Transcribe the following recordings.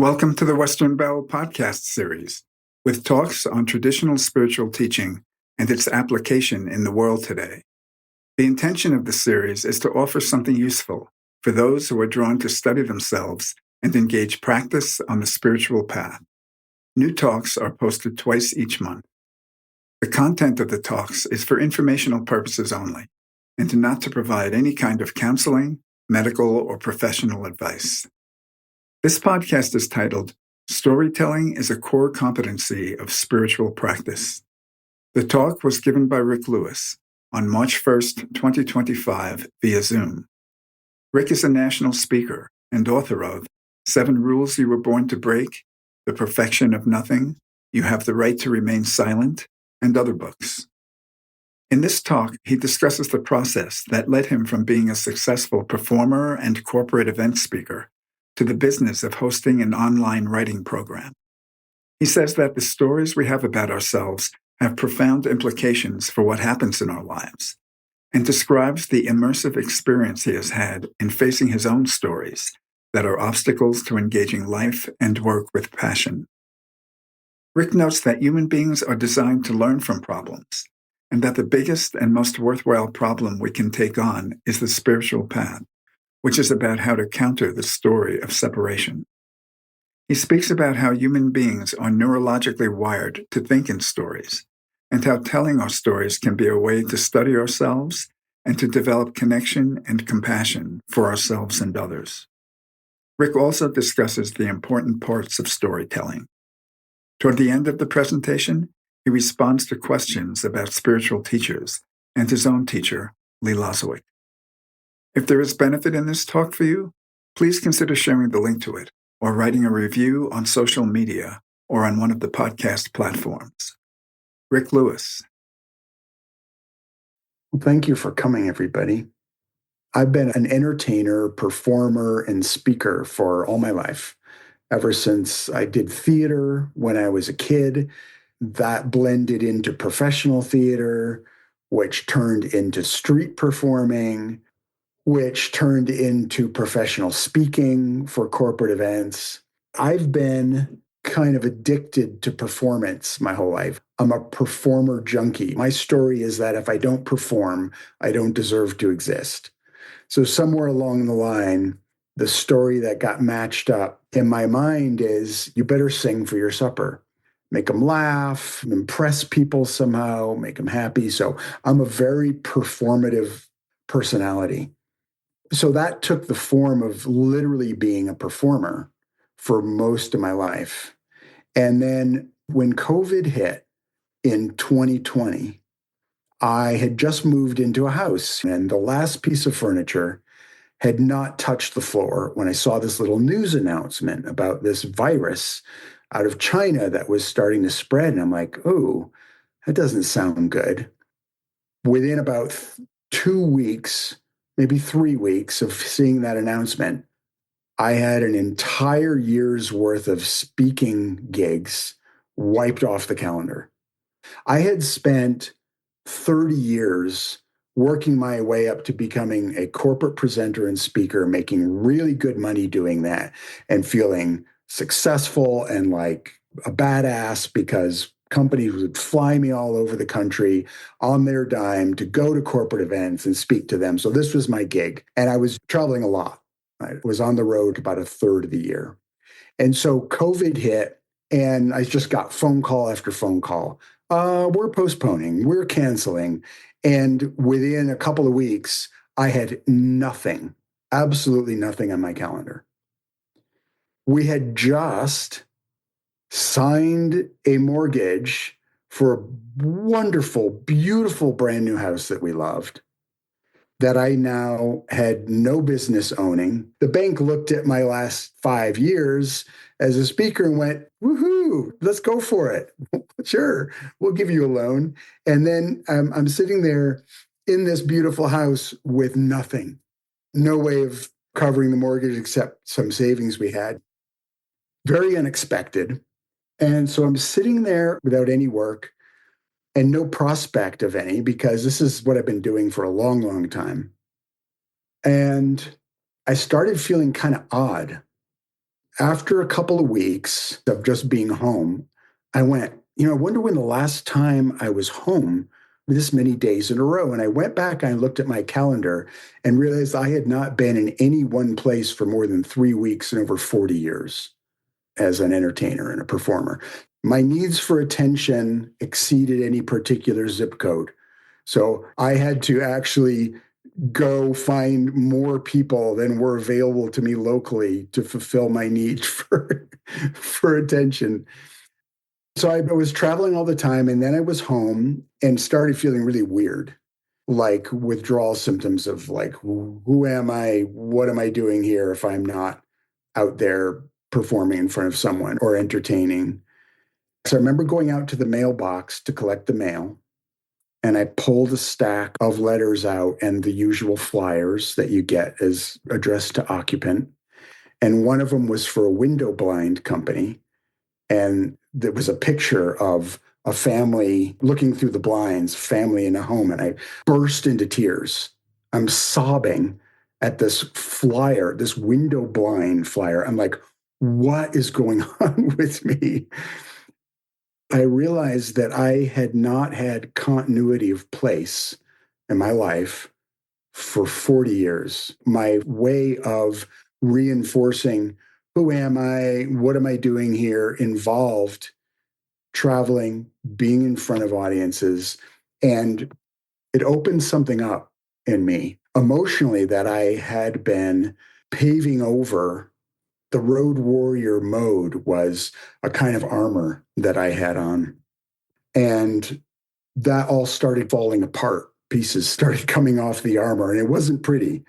Welcome to the Western Bell podcast series, with talks on traditional spiritual teaching and its application in the world today. The intention of the series is to offer something useful for those who are drawn to study themselves and engage practice on the spiritual path. New talks are posted twice each month. The content of the talks is for informational purposes only, and not to provide any kind of counseling, medical, or professional advice. This podcast is titled, Storytelling is a Core Competency of Spiritual Practice. The talk was given by Rick Lewis on March 1st, 2025 via Zoom. Rick is a national speaker and author of 7 Rules You Were Born to Break, The Perfection of Nothing, You Have the Right to Remain Silent, and other books. In this talk, he discusses the process that led him from being a successful performer and corporate event speaker to the business of hosting an online writing program. He says that the stories we have about ourselves have profound implications for what happens in our lives, and describes the immersive experience he has had in facing his own stories that are obstacles to engaging life and work with passion. Rick notes that human beings are designed to learn from problems, and that the biggest and most worthwhile problem we can take on is the spiritual path, which is about how to counter the story of separation. He speaks about how human beings are neurologically wired to think in stories, and how telling our stories can be a way to study ourselves and to develop connection and compassion for ourselves and others. Rick also discusses the important parts of storytelling. Toward the end of the presentation, he responds to questions about spiritual teachers and his own teacher, Lee Lozowick. If there is benefit in this talk for you, please consider sharing the link to it or writing a review on social media or on one of the podcast platforms. Rick Lewis. Well, thank you for coming, everybody. I've been an entertainer, performer, and speaker for all my life. Ever since I did theater when I was a kid, that blended into professional theater, which turned into street performing, which turned into professional speaking for corporate events. I've been kind of addicted to performance my whole life. I'm a performer junkie. My story is that if I don't perform, I don't deserve to exist. So somewhere along the line, the story that got matched up in my mind is you better sing for your supper. Make them laugh, impress people somehow, make them happy. So I'm a very performative personality. So that took the form of literally being a performer for most of my life. And then when COVID hit in 2020, I had just moved into a house and the last piece of furniture had not touched the floor when I saw this little news announcement about this virus out of China that was starting to spread. And I'm like, oh, that doesn't sound good. Within about 2 weeks, maybe 3 weeks of seeing that announcement, I had an entire year's worth of speaking gigs wiped off the calendar. I had spent 30 years working my way up to becoming a corporate presenter and speaker, making really good money doing that and feeling successful and like a badass because companies would fly me all over the country on their dime to go to corporate events and speak to them. So this was my gig. And I was traveling a lot. I was on the road about a third of the year. And so COVID hit and I just got phone call after phone call. We're postponing, we're canceling. And within a couple of weeks, I had nothing, absolutely nothing on my calendar. We had just signed a mortgage for a wonderful, beautiful, brand new house that we loved that I now had no business owning. The bank looked at my last 5 years as a speaker and went, woohoo, let's go for it. Sure, we'll give you a loan. And then I'm sitting there in this beautiful house with nothing, no way of covering the mortgage except some savings we had. Very unexpected. And so I'm sitting there without any work and no prospect of any, because this is what I've been doing for a long, long time. And I started feeling kind of odd. After a couple of weeks of just being home, I went, I wonder when the last time I was home this many days in a row. And I went back and I looked at my calendar and realized I had not been in any one place for more than 3 weeks in over 40 years as an entertainer and a performer. My needs for attention exceeded any particular zip code. So I had to actually go find more people than were available to me locally to fulfill my need for attention. So I was traveling all the time, and then I was home and started feeling really weird, like withdrawal symptoms of like, who am I? What am I doing here if I'm not out there performing in front of someone or entertaining? So I remember going out to the mailbox to collect the mail, and I pulled a stack of letters out and the usual flyers that you get as addressed to occupant. And one of them was for a window blind company. And there was a picture of a family looking through the blinds, family in a home. And I burst into tears. I'm sobbing at this flyer, this window blind flyer. I'm like, what is going on with me? I realized that I had not had continuity of place in my life for 40 years. My way of reinforcing who am I, what am I doing here involved traveling, being in front of audiences, and it opened something up in me emotionally that I had been paving over. The road warrior mode was a kind of armor that I had on. And that all started falling apart. Pieces started coming off the armor, and it wasn't pretty.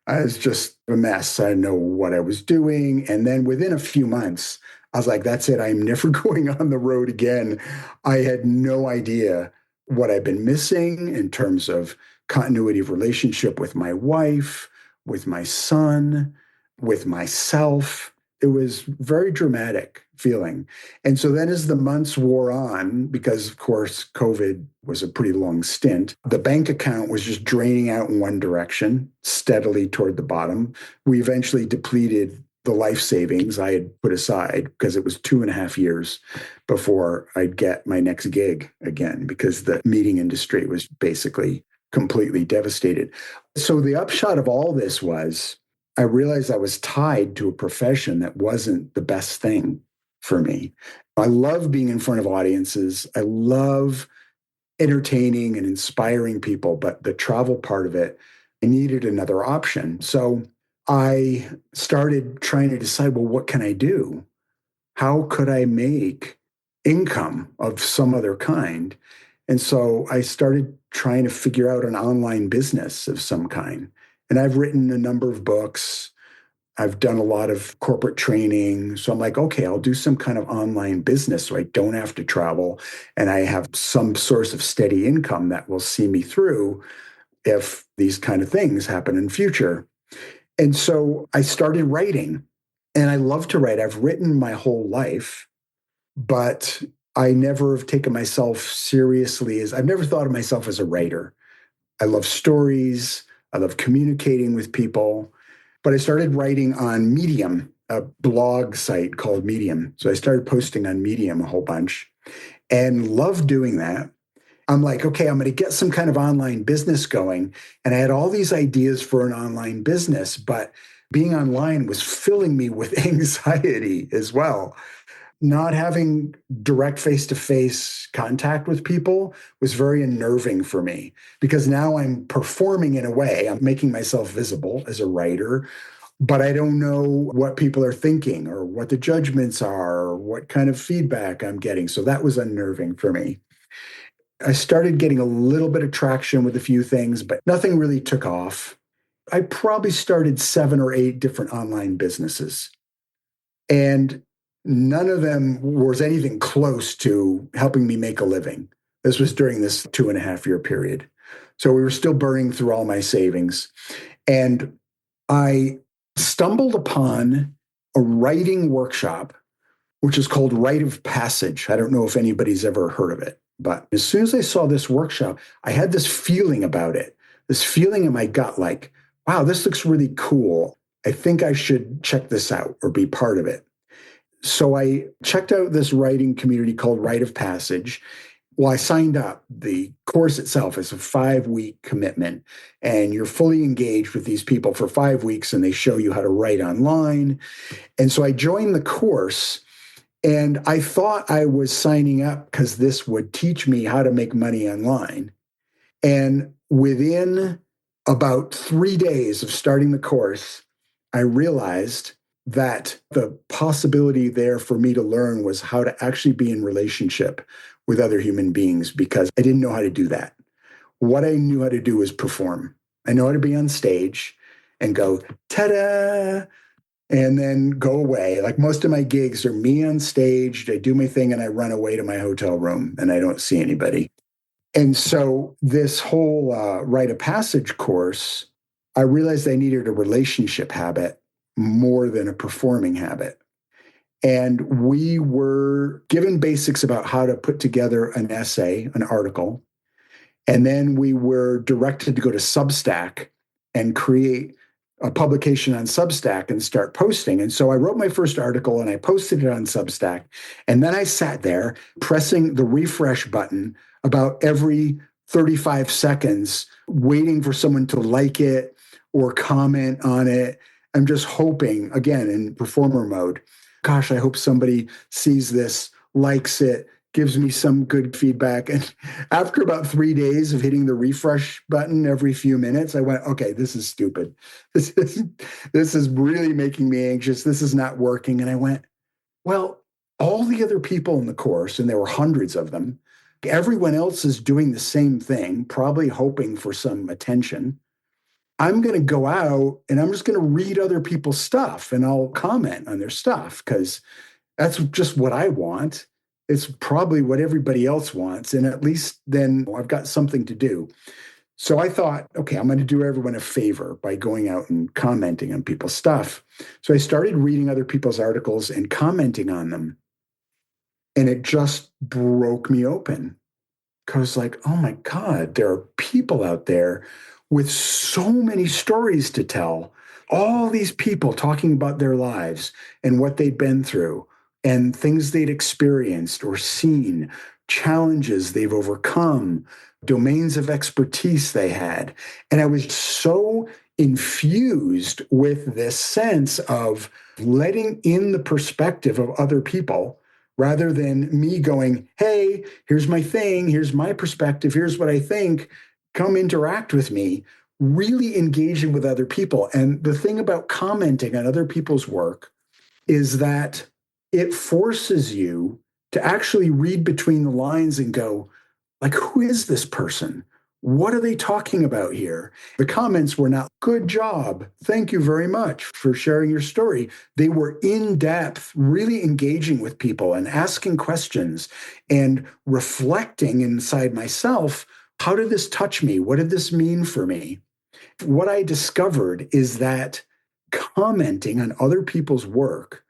I was just a mess. I didn't know what I was doing. And then within a few months, I was like, that's it. I'm never going on the road again. I had no idea what I'd been missing in terms of continuity of relationship with my wife, with my son, with myself. It was very dramatic feeling. And so then as the months wore on, because of course COVID was a pretty long stint, the bank account was just draining out in one direction, steadily toward the bottom. We eventually depleted the life savings I had put aside because it was 2.5 years before I'd get my next gig again, because the meeting industry was basically completely devastated. So the upshot of all this was I realized I was tied to a profession that wasn't the best thing for me. I love being in front of audiences. I love entertaining and inspiring people, but the travel part of it, I needed another option. So I started trying to decide, well, what can I do? How could I make income of some other kind? And so I started trying to figure out an online business of some kind. And I've written a number of books. I've done a lot of corporate training. So I'm like, okay, I'll do some kind of online business so I don't have to travel and I have some source of steady income that will see me through if these kind of things happen in future. And so I started writing, and I love to write. I've written my whole life, but I never have taken myself seriously as I've never thought of myself as a writer. I love stories. I love communicating with people. But I started writing on Medium, a blog site called Medium. So I started posting on Medium a whole bunch and loved doing that. I'm like, okay, I'm going to get some kind of online business going. And I had all these ideas for an online business, but being online was filling me with anxiety as well. Not having direct face to face contact with people was very unnerving for me because now I'm performing in a way, I'm making myself visible as a writer, but I don't know what people are thinking or what the judgments are or what kind of feedback I'm getting. So that was unnerving for me. I started getting a little bit of traction with a few things, but nothing really took off. I probably started 7 or 8 different online businesses, and none of them was anything close to helping me make a living. This was during this 2.5 year period. So we were still burning through all my savings. And I stumbled upon a writing workshop, which is called Rite of Passage. I don't know if anybody's ever heard of it, but as soon as I saw this workshop, I had this feeling about it, this feeling in my gut like, wow, this looks really cool. I think I should check this out or be part of it. So I checked out this writing community called Rite of Passage. Well, I signed up. The course itself is a 5-week commitment, and you're fully engaged with these people for 5 weeks, and they show you how to write online. And so I joined the course, and I thought I was signing up because this would teach me how to make money online. And within about 3 days of starting the course, I realized that the possibility there for me to learn was how to actually be in relationship with other human beings because I didn't know how to do that. What I knew how to do was perform. I know how to be on stage and go, ta-da, and then go away. Like most of my gigs are me on stage, I do my thing, and I run away to my hotel room and I don't see anybody. And so this whole rite of passage course, I realized I needed a relationship habit more than a performing habit. And we were given basics about how to put together an essay, an article. And then we were directed to go to Substack and create a publication on Substack and start posting. And so I wrote my first article and I posted it on Substack. And then I sat there pressing the refresh button about every 35 seconds, waiting for someone to like it or comment on it. I'm just hoping, again, in performer mode, gosh, I hope somebody sees this, likes it, gives me some good feedback. And after about 3 days of hitting the refresh button every few minutes, I went, okay, this is stupid. This is really making me anxious. This is not working. And I went, well, all the other people in the course, and there were hundreds of them, everyone else is doing the same thing, probably hoping for some attention. I'm going to go out and I'm just going to read other people's stuff and I'll comment on their stuff because that's just what I want. It's probably what everybody else wants. And at least then I've got something to do. So I thought, okay, I'm going to do everyone a favor by going out and commenting on people's stuff. So I started reading other people's articles and commenting on them. And it just broke me open. Because, like, oh my God, there are people out there with so many stories to tell. All these people talking about their lives and what they'd been through and things they'd experienced or seen, challenges they've overcome, domains of expertise they had. And I was so infused with this sense of letting in the perspective of other people rather than me going, hey, here's my thing, here's my perspective, here's what I think, come interact with me, really engaging with other people. And the thing about commenting on other people's work is that it forces you to actually read between the lines and go, like, who is this person? What are they talking about here? The comments were not, good job. Thank you very much for sharing your story. They were in depth, really engaging with people and asking questions and reflecting inside myself. How did this touch me? What did this mean for me? What I discovered is that commenting on other people's work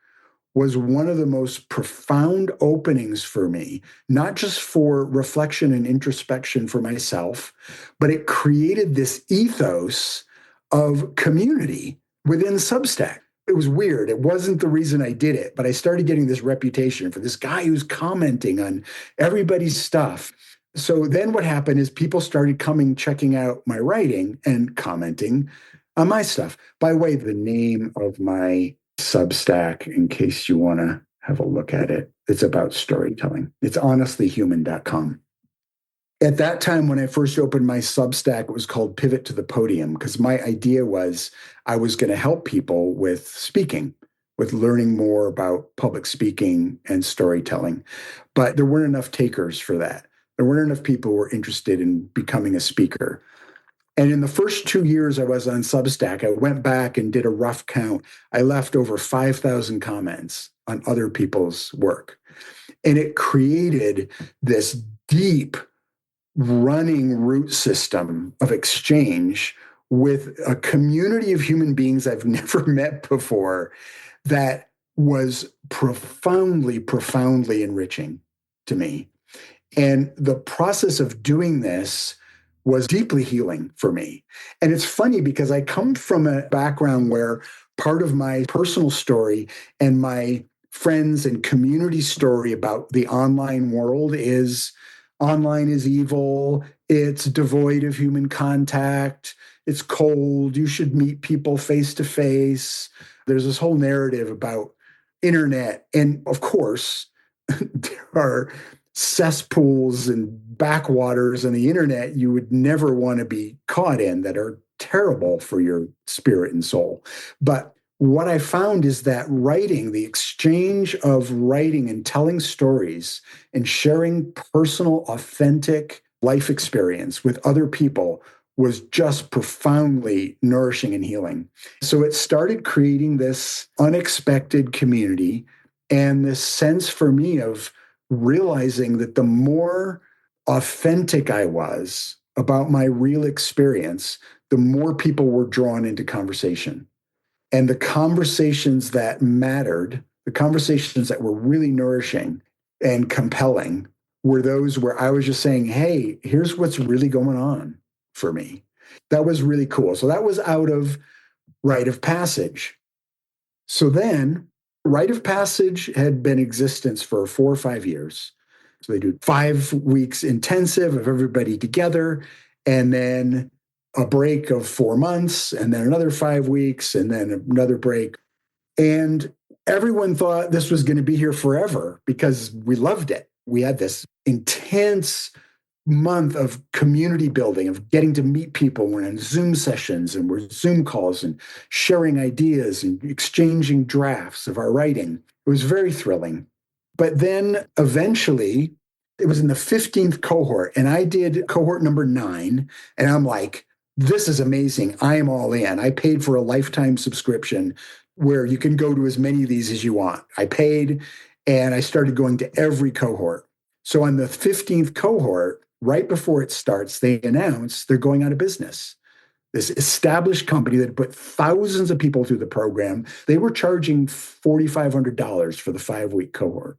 was one of the most profound openings for me, not just for reflection and introspection for myself, but it created this ethos of community within Substack. It was weird. It wasn't the reason I did it, but I started getting this reputation for this guy who's commenting on everybody's stuff. So then what happened is people started coming, checking out my writing and commenting on my stuff. By the way, the name of my Substack, in case you want to have a look at it, it's about storytelling. It's honestlyhuman.com. At that time, when I first opened my Substack, it was called Pivot to the Podium because my idea was I was going to help people with speaking, with learning more about public speaking and storytelling. But there weren't enough takers for that. There weren't enough people who were interested in becoming a speaker. And in the first 2 years I was on Substack, I went back and did a rough count. I left over 5,000 comments on other people's work. And it created this deep running root system of exchange with a community of human beings I've never met before that was profoundly, profoundly enriching to me. And the process of doing this was deeply healing for me. And it's funny because I come from a background where part of my personal story and my friends and community story about the online world is online is evil, it's devoid of human contact, it's cold, you should meet people face to face. There's this whole narrative about internet. And of course, there are cesspools and backwaters on the internet you would never want to be caught in that are terrible for your spirit and soul. But what I found is that writing, the exchange of writing and telling stories and sharing personal, authentic life experience with other people was just profoundly nourishing and healing. So it started creating this unexpected community and this sense for me of realizing that the more authentic I was about my real experience, the more people were drawn into conversation. And the conversations that mattered, the conversations that were really nourishing and compelling, were those where I was just saying, hey, here's what's really going on for me. That was really cool. So that was out of Rite of Passage. So then, Rite of Passage had been in existence for 4 or 5 years. So they do 5 weeks intensive of everybody together, and then a break of 4 months, and then another 5 weeks, and then another break. And everyone thought this was going to be here forever because we loved it. We had this intense month of community building, of getting to meet people. We're in Zoom sessions and we're Zoom calls and sharing ideas and exchanging drafts of our writing. It was very thrilling. But then eventually, it was in the 15th cohort, and I did cohort number 9. And I'm like, this is amazing. I am all in. I paid for a lifetime subscription where you can go to as many of these as you want. I paid and I started going to every cohort. So on the 15th cohort, right before it starts, they announce they're going out of business. This established company that put thousands of people through the program, they were charging $4,500 for the 5-week cohort.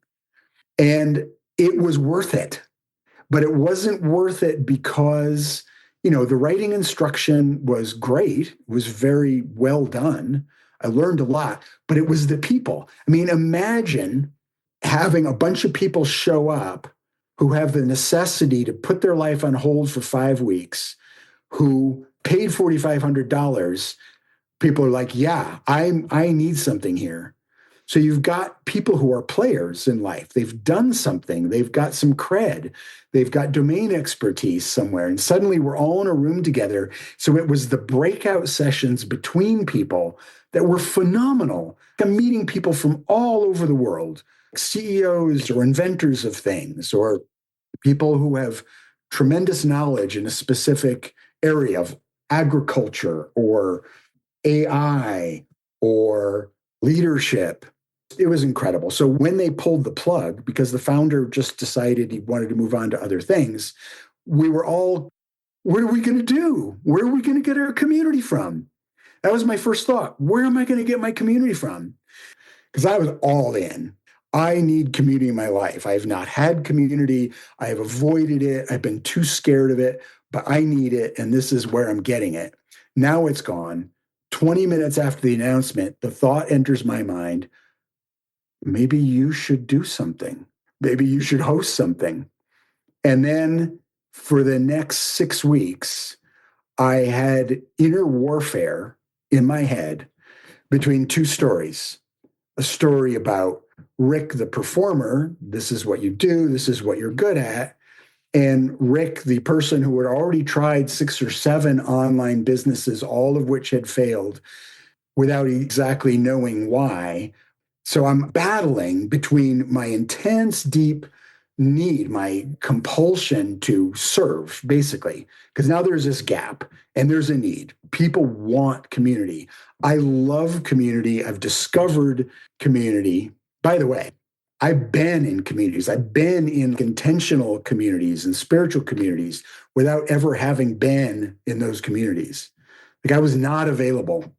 And it was worth it. But it wasn't worth it because, the writing instruction was great. It was very well done. I learned a lot, but it was the people. I mean, imagine having a bunch of people show up who have the necessity to put their life on hold for 5 weeks, who paid $4,500. People are like, yeah, I need something here. So you've got people who are players in life. They've done something. They've got some cred. They've got domain expertise somewhere. And suddenly we're all in a room together. So it was the breakout sessions between people that were phenomenal. I'm meeting people from all over the world, CEOs or inventors of things, or people who have tremendous knowledge in a specific area of agriculture or AI or leadership. It was incredible. So when they pulled the plug, because the founder just decided he wanted to move on to other things, we were all, what are we going to do? Where are we going to get our community from? That was my first thought. Where am I going to get my community from? Because I was all in. I need community in my life. I have not had community. I have avoided it. I've been too scared of it, but I need it. And this is where I'm getting it. Now it's gone. 20 minutes after the announcement, the thought enters my mind, maybe you should do something. Maybe you should host something. And then for the next 6 weeks, I had inner warfare in my head between two stories. A story about Rick, the performer, this is what you do, this is what you're good at. And Rick, the person who had already tried 6 or 7 online businesses, all of which had failed without exactly knowing why. So I'm battling between my intense, deep need, my compulsion to serve, basically, because now there's this gap and there's a need. People want community. I love community. I've discovered community. By the way, I've been in communities. I've been in intentional communities and spiritual communities without ever having been in those communities. Like I was not available.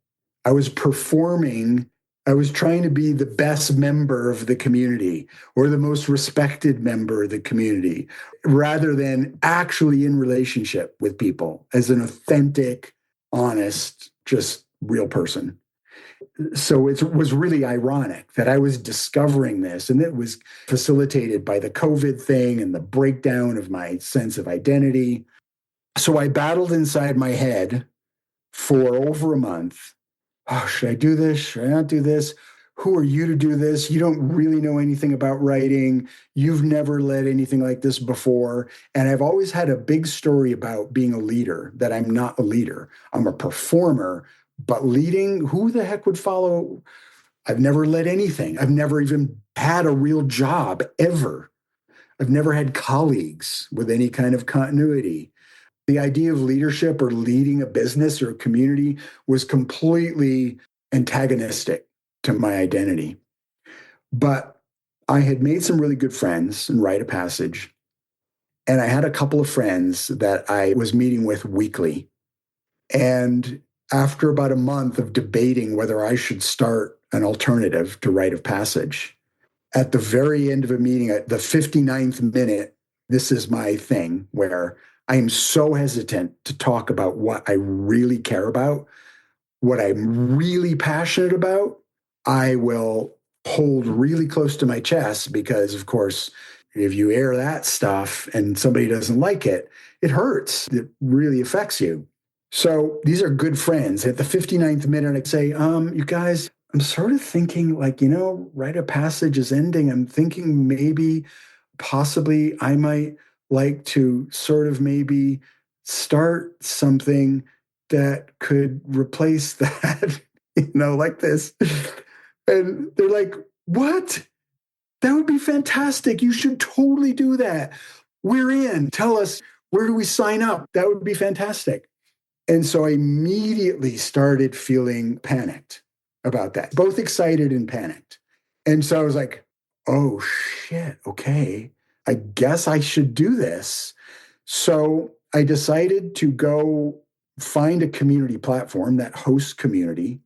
I was performing. I was trying to be the best member of the community or the most respected member of the community rather than actually in relationship with people as an authentic, honest, just real person. So it was really ironic that I was discovering this, and it was facilitated by the COVID thing and the breakdown of my sense of identity. So I battled inside my head for over a month. Oh, should I do this? Should I not do this? Who are you to do this? You don't really know anything about writing. You've never led anything like this before. And I've always had a big story about being a leader, that I'm not a leader. I'm a performer, but leading, who the heck would follow? I've never led anything. I've never even had a real job ever. I've never had colleagues with any kind of continuity. The idea of leadership or leading a business or a community was completely antagonistic to my identity. But I had made some really good friends in Rite of Passage. And I had a couple of friends that I was meeting with weekly. And after about a month of debating whether I should start an alternative to Rite of Passage, at the very end of a meeting, at the 59th minute, this is my thing where I am so hesitant to talk about what I really care about, what I'm really passionate about. I will hold really close to my chest because, of course, if you air that stuff and somebody doesn't like it, it hurts. It really affects you. So these are good friends. At the 59th minute, I say, you guys, I'm sort of thinking like, Rite of Passage is ending. I'm thinking maybe, possibly, I might like to sort of maybe start something that could replace that, like this. And they're like, what? That would be fantastic. You should totally do that. We're in. Tell us, where do we sign up? That would be fantastic. And so I immediately started feeling panicked about that, both excited and panicked. And so I was like, oh shit, okay, I guess I should do this. So I decided to go find a community platform that hosts community.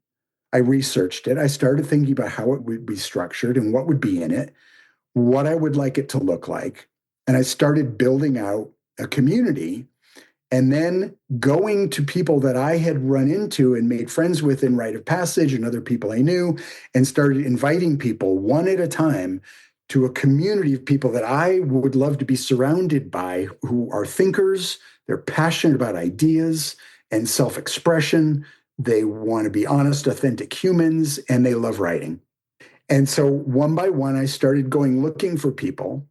I researched it. I started thinking about how it would be structured and what would be in it, what I would like it to look like. And I started building out a community and then going to people that I had run into and made friends with in Rite of Passage and other people I knew, and started inviting people one at a time to a community of people that I would love to be surrounded by, who are thinkers, they're passionate about ideas and self expression. They want to be honest, authentic humans, and they love writing. And so one by one, I started going looking for people,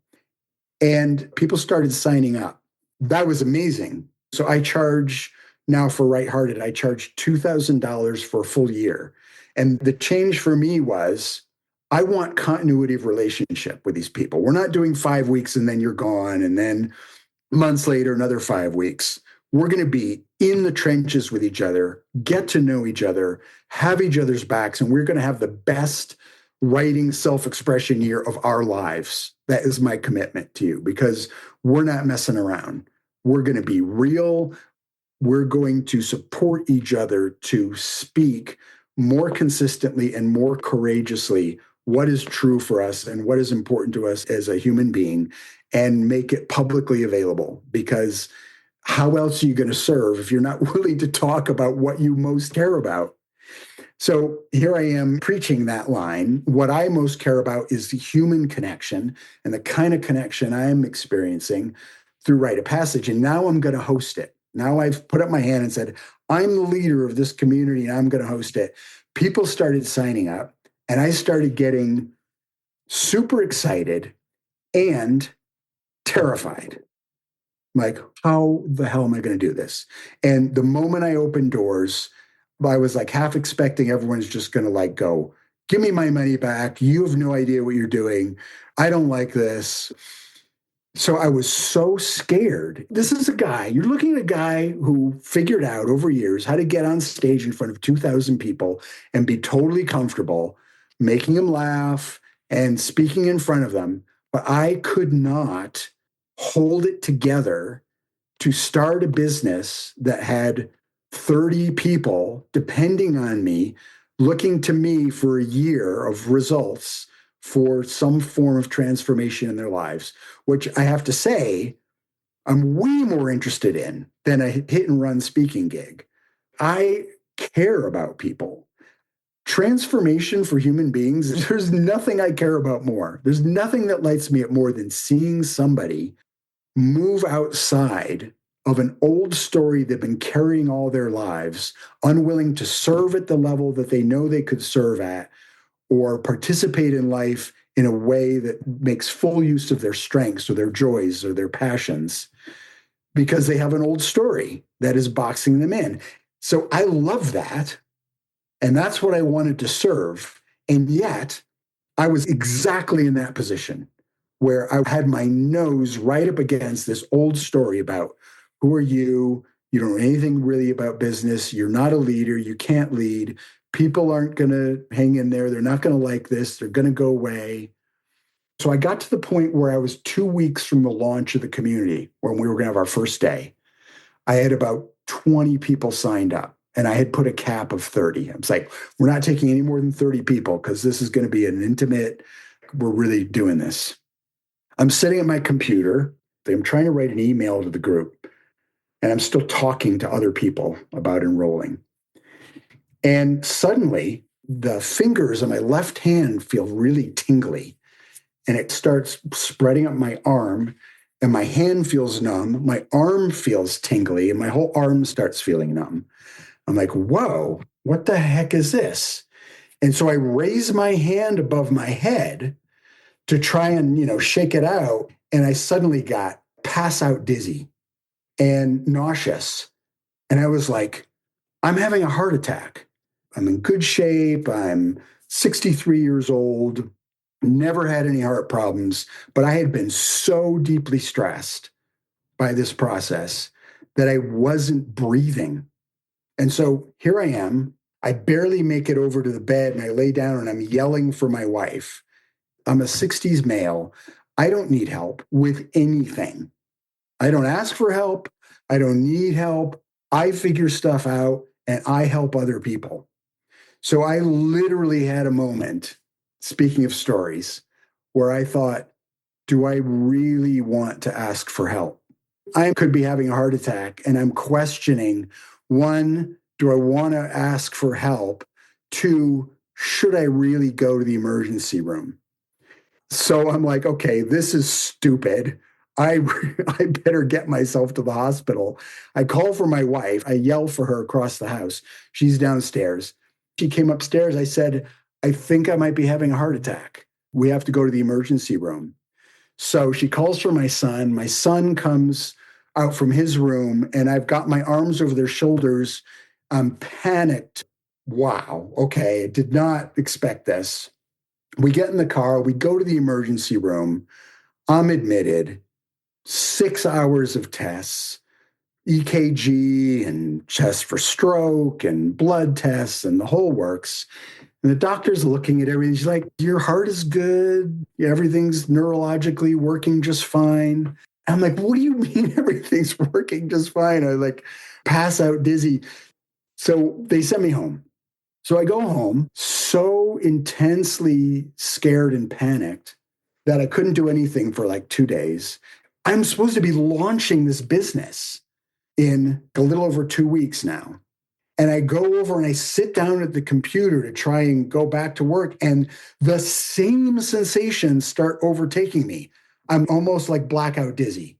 and people started signing up. That was amazing. So I charge now for Right Hearted, I charge $2,000 for a full year. And the change for me was I want continuity of relationship with these people. We're not doing 5 weeks and then you're gone, and then months later, another 5 weeks. We're going to be in the trenches with each other, get to know each other, have each other's backs, and we're going to have the best writing self expression year of our lives. That is my commitment to you, because we're not messing around. We're going to be real. We're going to support each other to speak more consistently and more courageously what is true for us and what is important to us as a human being, and make it publicly available. Because how else are you going to serve if you're not willing to talk about what you most care about? So here I am preaching that line. What I most care about is the human connection and the kind of connection I'm experiencing through Rite of Passage. And now I'm going to host it. Now I've put up my hand and said, I'm the leader of this community and I'm going to host it. People started signing up, and I started getting super excited and terrified. Like, how the hell am I going to do this? And the moment I opened doors, I was like half expecting everyone's just going to like go, give me my money back. You have no idea what you're doing. I don't like this. So I was so scared. This is a guy, you're looking at a guy who figured out over years how to get on stage in front of 2,000 people and be totally comfortable, making them laugh and speaking in front of them. But I could not hold it together to start a business that had 30 people depending on me, looking to me for a year of results for some form of transformation in their lives, which I have to say, I'm way more interested in than a hit and run speaking gig. I care about people. transformation for human beings, there's nothing I care about more. There's nothing that lights me up more than seeing somebody move outside of an old story they've been carrying all their lives, unwilling to serve at the level that they know they could serve at, or participate in life in a way that makes full use of their strengths or their joys or their passions because they have an old story that is boxing them in. So I love that. And that's what I wanted to serve. And yet, I was exactly in that position where I had my nose right up against this old story about who are you? You don't know anything really about business. You're not a leader. You can't lead. People aren't going to hang in there. They're not going to like this. They're going to go away. So I got to the point where I was 2 weeks from the launch of the community when we were going to have our first day. I had about 20 people signed up and I had put a cap of 30. I was like, we're not taking any more than 30 people because this is going to be an intimate, we're really doing this. I'm sitting at my computer. I'm trying to write an email to the group and I'm still talking to other people about enrolling. And suddenly the fingers on my left hand feel really tingly and it starts spreading up my arm and my hand feels numb. My arm feels tingly and my whole arm starts feeling numb. I'm like, whoa, what the heck is this? And so I raise my hand above my head to try and, shake it out. And I suddenly got pass out dizzy and nauseous. And I was like, I'm having a heart attack. I'm in good shape. I'm 63 years old, never had any heart problems, but I had been so deeply stressed by this process that I wasn't breathing. And so here I am. I barely make it over to the bed and I lay down and I'm yelling for my wife. I'm a 60s male. I don't need help with anything. I don't ask for help. I don't need help. I figure stuff out and I help other people. So I literally had a moment, speaking of stories, where I thought, do I really want to ask for help? I could be having a heart attack and I'm questioning, one, do I want to ask for help? Two, should I really go to the emergency room? So I'm like, okay, this is stupid. I, I better get myself to the hospital. I call for my wife. I yell for her across the house. She's downstairs. She came upstairs. I said, I think I might be having a heart attack. We have to go to the emergency room. So she calls for my son. My son comes out from his room, and I've got my arms over their shoulders. I'm panicked. Wow. Okay. I did not expect this. We get in the car. We go to the emergency room. I'm admitted. 6 hours of tests, EKG and chest for stroke and blood tests and the whole works. And the doctor's looking at everything. She's like, your heart is good. Everything's neurologically working just fine. I'm like, what do you mean everything's working just fine? I like pass out dizzy. So they sent me home. So I go home so intensely scared and panicked that I couldn't do anything for like 2 days. I'm supposed to be launching this business in a little over 2 weeks now. And I go over and I sit down at the computer to try and go back to work. And the same sensations start overtaking me. I'm almost like blackout dizzy.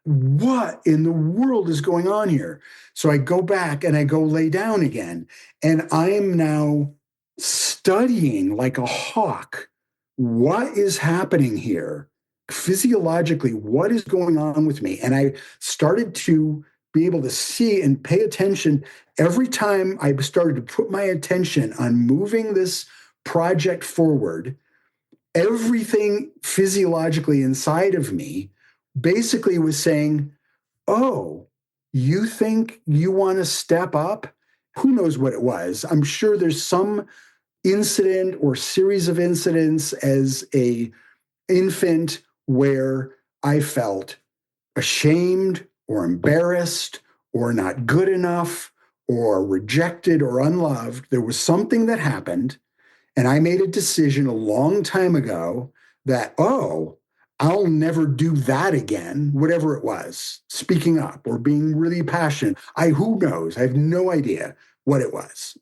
What in the world is going on here? So I go back and I go lay down again. And I am now studying like a hawk. What is happening here? Physiologically, what is going on with me? And I started to be able to see and pay attention every time I started to put my attention on moving this project forward. Everything physiologically inside of me basically was saying, oh, you think you want to step up? Who knows what it was? I'm sure there's some incident or series of incidents as a infant where I felt ashamed or embarrassed or not good enough or rejected or unloved. There was something that happened, and I made a decision a long time ago that, oh, I'll never do that again, whatever it was, speaking up or being really passionate. Who knows? I have no idea what it was.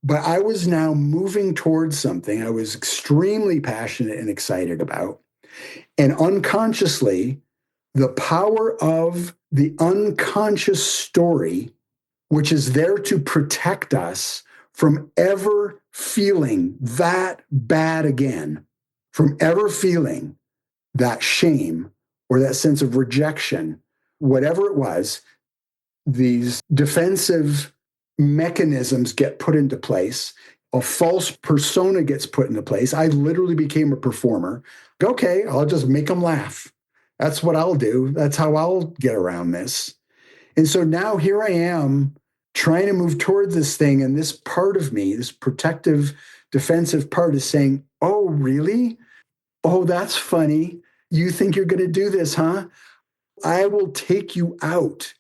But I was now moving towards something I was extremely passionate and excited about. And unconsciously, the power of the unconscious story, which is there to protect us from ever feeling that bad again, from ever feeling that shame or that sense of rejection, whatever it was, these defensive mechanisms get put into place. A false persona gets put into place. I literally became a performer. Okay, I'll just make them laugh. That's what I'll do. That's how I'll get around this. And so now here I am trying to move toward this thing. And this part of me, this protective, defensive part is saying, oh, really? Oh, that's funny. You think you're going to do this, huh? I will take you out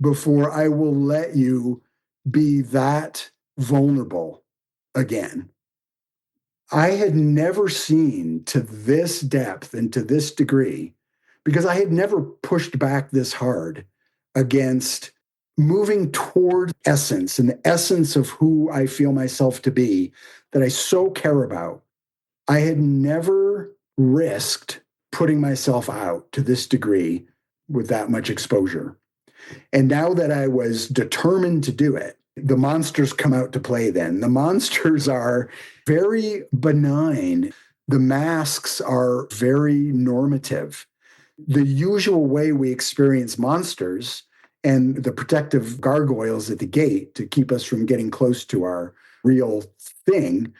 before I will let you be that vulnerable again. I had never seen to this depth and to this degree, because I had never pushed back this hard against moving toward essence and the essence of who I feel myself to be that I so care about. I had never risked putting myself out to this degree with that much exposure. And now that I was determined to do it, the monsters come out to play then. The monsters are very benign. The masks are very normative. The usual way we experience monsters and the protective gargoyles at the gate to keep us from getting close to our real thing,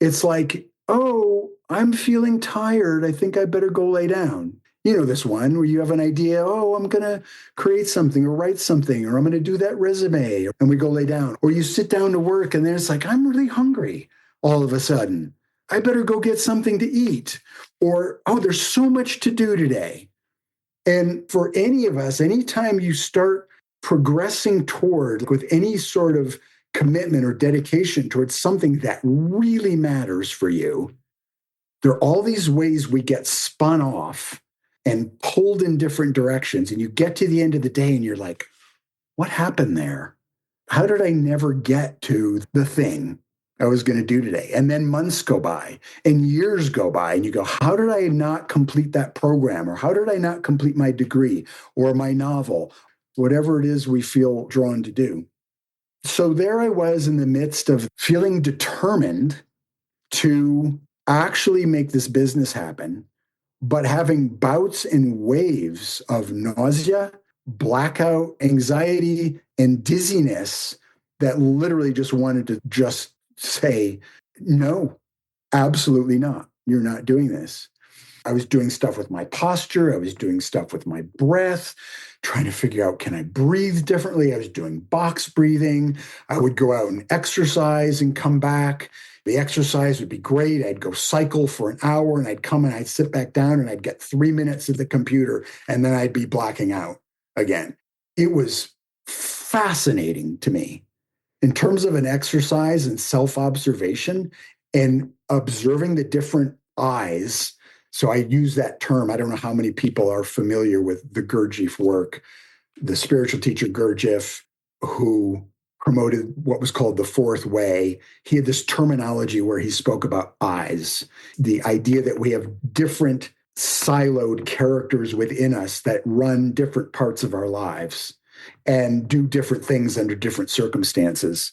it's like, oh, I'm feeling tired. I think I better go lay down. You know, this one where you have an idea, oh, I'm going to create something or write something, or I'm going to do that resume, and we go lay down. Or you sit down to work and then it's like, I'm really hungry all of a sudden. I better go get something to eat. Or, oh, there's so much to do today. And for any of us, anytime you start progressing toward with any sort of commitment or dedication towards something that really matters for you, there are all these ways we get spun off and pulled in different directions. And you get to the end of the day and you're like, what happened there? How did I never get to the thing I was going to do today? And then months go by and years go by and you go, how did I not complete that program? Or how did I not complete my degree or my novel? Whatever it is we feel drawn to do. So there I was in the midst of feeling determined to actually make this business happen, but having bouts and waves of nausea, blackout, anxiety, and dizziness that literally just wanted to just say, no, absolutely not. You're not doing this. I was doing stuff with my posture. I was doing stuff with my breath, trying to figure out, can I breathe differently? I was doing box breathing. I would go out and exercise and come back. The exercise would be great. I'd go cycle for an hour and I'd come and I'd sit back down and I'd get 3 minutes at the computer and then I'd be blacking out again. It was fascinating to me in terms of an exercise and self-observation and observing the different eyes. So I use that term. I don't know how many people are familiar with the Gurdjieff work, the spiritual teacher Gurdjieff, who promoted what was called the fourth way. He had this terminology where he spoke about eyes, the idea that we have different siloed characters within us that run different parts of our lives and do different things under different circumstances.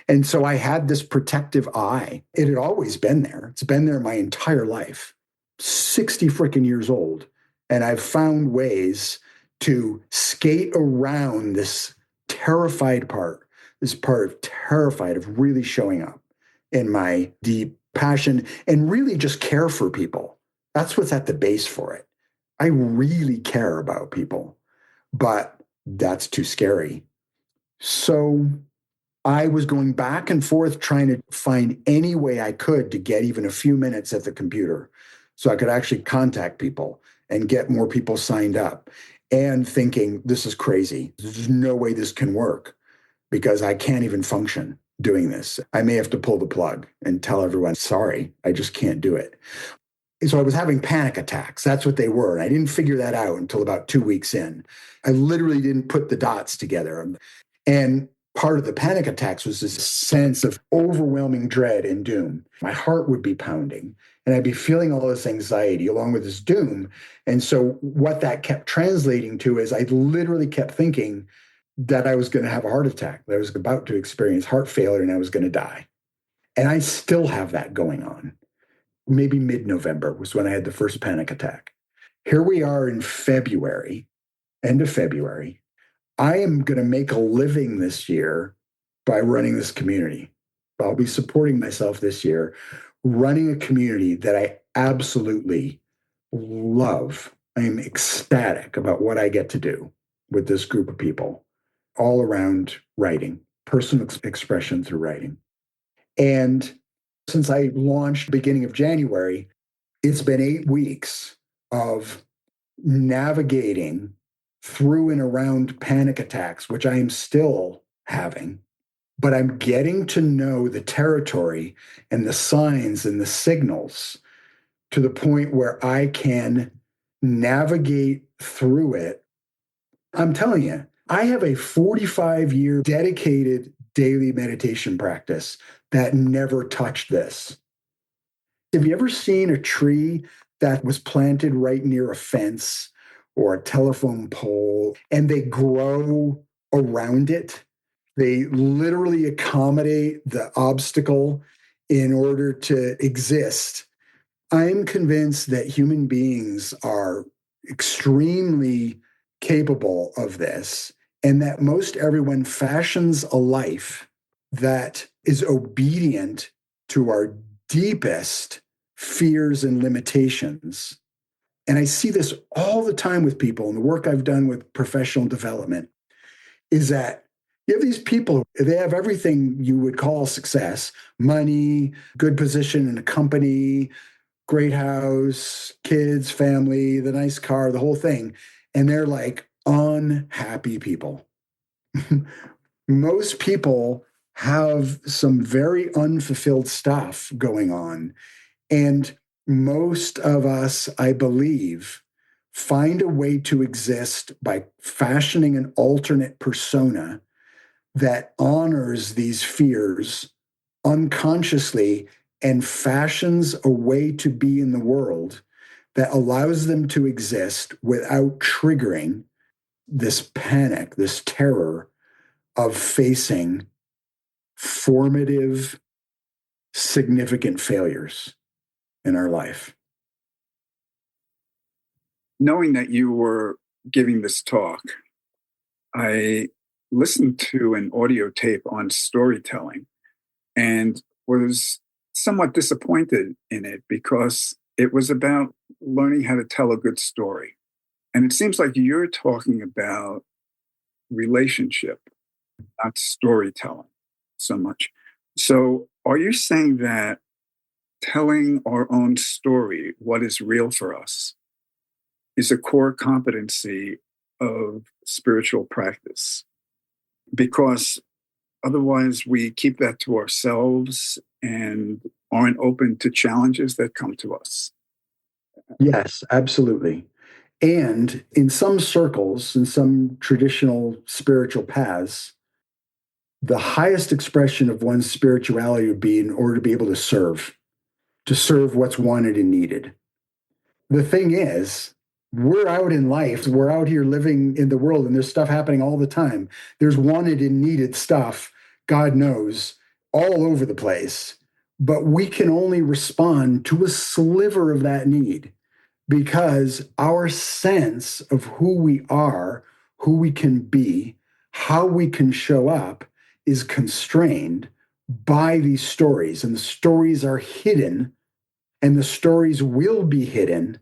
And so I had this protective eye. It had always been there. It's been there my entire life, 60 freaking years old. And I've found ways to skate around this terrified part, this part of terrified of really showing up in my deep passion and really just care for people. That's what's at the base for it. I really care about people, but that's too scary. So I was going back and forth trying to find any way I could to get even a few minutes at the computer so I could actually contact people and get more people signed up, and thinking, this is crazy. There's no way this can work because I can't even function doing this. I may have to pull the plug and tell everyone, sorry, I just can't do it. So I was having panic attacks. That's what they were. And I didn't figure that out until about 2 weeks in. I literally didn't put the dots together. And part of the panic attacks was this sense of overwhelming dread and doom. My heart would be pounding and I'd be feeling all this anxiety along with this doom. And so what that kept translating to is I literally kept thinking that I was going to have a heart attack, that I was about to experience heart failure and I was going to die. And I still have that going on. Maybe mid-November was when I had the first panic attack. Here we are in February, end of February. I am going to make a living this year by running this community. I'll be supporting myself this year, running a community that I absolutely love. I am ecstatic about what I get to do with this group of people all around writing, personal expression through writing. And since I launched beginning of January, it's been 8 weeks of navigating through and around panic attacks, which I am still having, but I'm getting to know the territory and the signs and the signals to the point where I can navigate through it. I'm telling you, I have a 45-year dedicated daily meditation practice that never touched this. Have you ever seen a tree that was planted right near a fence or a telephone pole and they grow around it? They literally accommodate the obstacle in order to exist. I'm convinced that human beings are extremely capable of this, and that most everyone fashions a life that is obedient to our deepest fears and limitations. And I see this all the time with people, and the work I've done with professional development is that you have these people, they have everything you would call success: money, good position in a company, great house, kids, family, the nice car, the whole thing. And they're like unhappy people. Most people have some very unfulfilled stuff going on. And most of us, I believe, find a way to exist by fashioning an alternate persona that honors these fears unconsciously and fashions a way to be in the world that allows them to exist without triggering this panic, this terror of facing formative, significant failures in our life. Knowing that you were giving this talk, I listened to an audio tape on storytelling and was somewhat disappointed in it because it was about learning how to tell a good story. And it seems like you're talking about relationship, not storytelling so much. So, are you saying that telling our own story, what is real for us, is a core competency of spiritual practice? Because otherwise, we keep that to ourselves and aren't open to challenges that come to us. Yes, absolutely. And in some circles, in some traditional spiritual paths, the highest expression of one's spirituality would be in order to be able to serve what's wanted and needed. The thing is, we're out in life, we're out here living in the world, and there's stuff happening all the time. There's wanted and needed stuff, God knows, all over the place. But we can only respond to a sliver of that need because our sense of who we are, who we can be, how we can show up is constrained by these stories. And the stories are hidden, and the stories will be hidden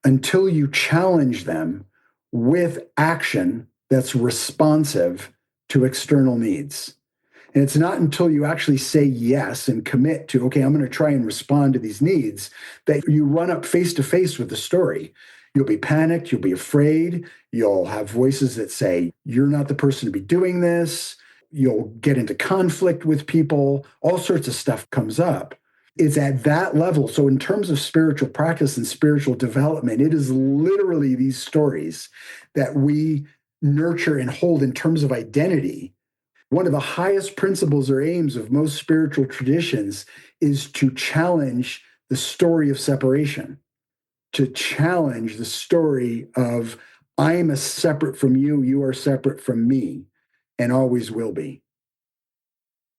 until you challenge them with action that's responsive to external needs. And it's not until you actually say yes and commit to, okay, I'm going to try and respond to these needs, that you run up face to face with the story. You'll be panicked. You'll be afraid. You'll have voices that say, you're not the person to be doing this. You'll get into conflict with people. All sorts of stuff comes up. It's at that level. So, in terms of spiritual practice and spiritual development, it is literally these stories that we nurture and hold in terms of identity One of the highest principles or aims of most spiritual traditions is to challenge the story of separation, to challenge the story of I'm a separate from you, you are separate from me, and always will be.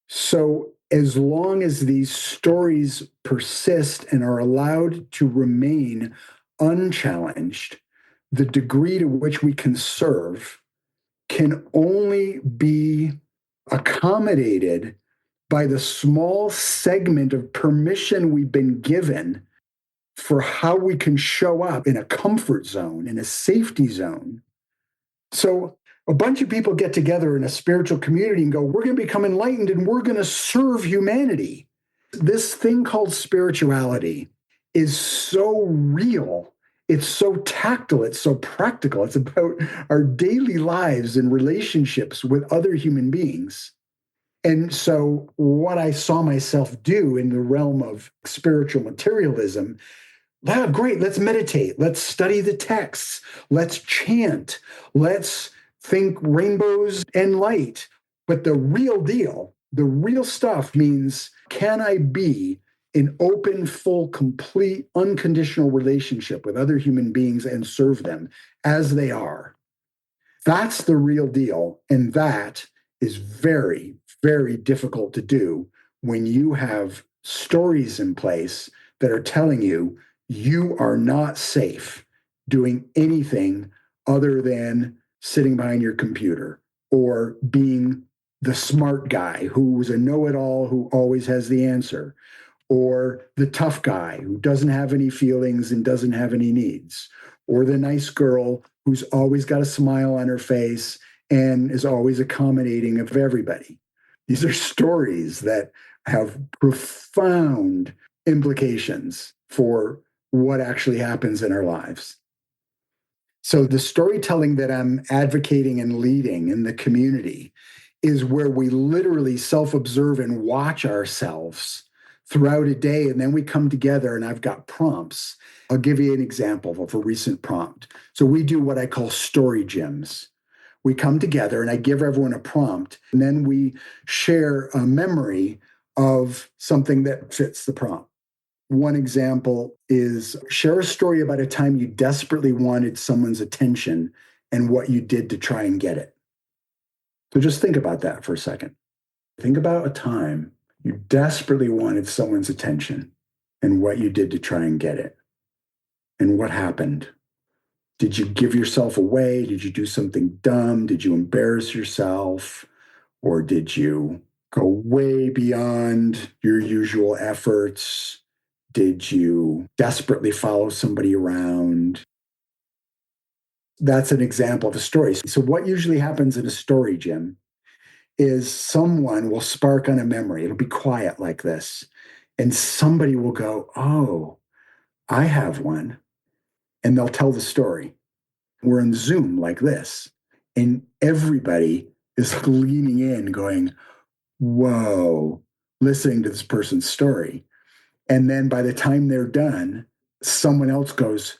So, as long as these stories persist and are allowed to remain unchallenged, the degree to which we can serve can only be accommodated by the small segment of permission we've been given for how we can show up in a comfort zone, in a safety zone. So a bunch of people get together in a spiritual community and go, we're going to become enlightened and we're going to serve humanity. This thing called spirituality is so real. It's so tactile. It's so practical. It's about our daily lives and relationships with other human beings. And so, what I saw myself do in the realm of spiritual materialism, wow, great, let's meditate, let's study the texts, let's chant, let's think rainbows and light. But the real deal, the real stuff means, can I be in open, full, complete, unconditional relationship with other human beings and serve them as they are? That's the real deal. And that is very, very difficult to do when you have stories in place that are telling you you are not safe doing anything other than sitting behind your computer or being the smart guy who's a know it all who always has the answer, or the tough guy who doesn't have any feelings and doesn't have any needs, or the nice girl who's always got a smile on her face and is always accommodating of everybody. These are stories that have profound implications for what actually happens in our lives. So, the storytelling that I'm advocating and leading in the community is where we literally self observe and watch ourselves throughout a day. And then we come together, and I've got prompts. I'll give you an example of a recent prompt. So, we do what I call story gyms. We come together, and I give everyone a prompt, and then we share a memory of something that fits the prompt. One example is share a story about a time you desperately wanted someone's attention and what you did to try and get it. So just think about that for a second. Think about a time you desperately wanted someone's attention and what you did to try and get it. And what happened? Did you give yourself away? Did you do something dumb? Did you embarrass yourself? Or did you go way beyond your usual efforts? Did you desperately follow somebody around? That's an example of a story. So, what usually happens in a story, Jim, is someone will spark on a memory. It'll be quiet like this. And somebody will go, oh, I have one. And they'll tell the story. We're in Zoom like this. And everybody is leaning in, going, whoa, listening to this person's story. And then by the time they're done, someone else goes,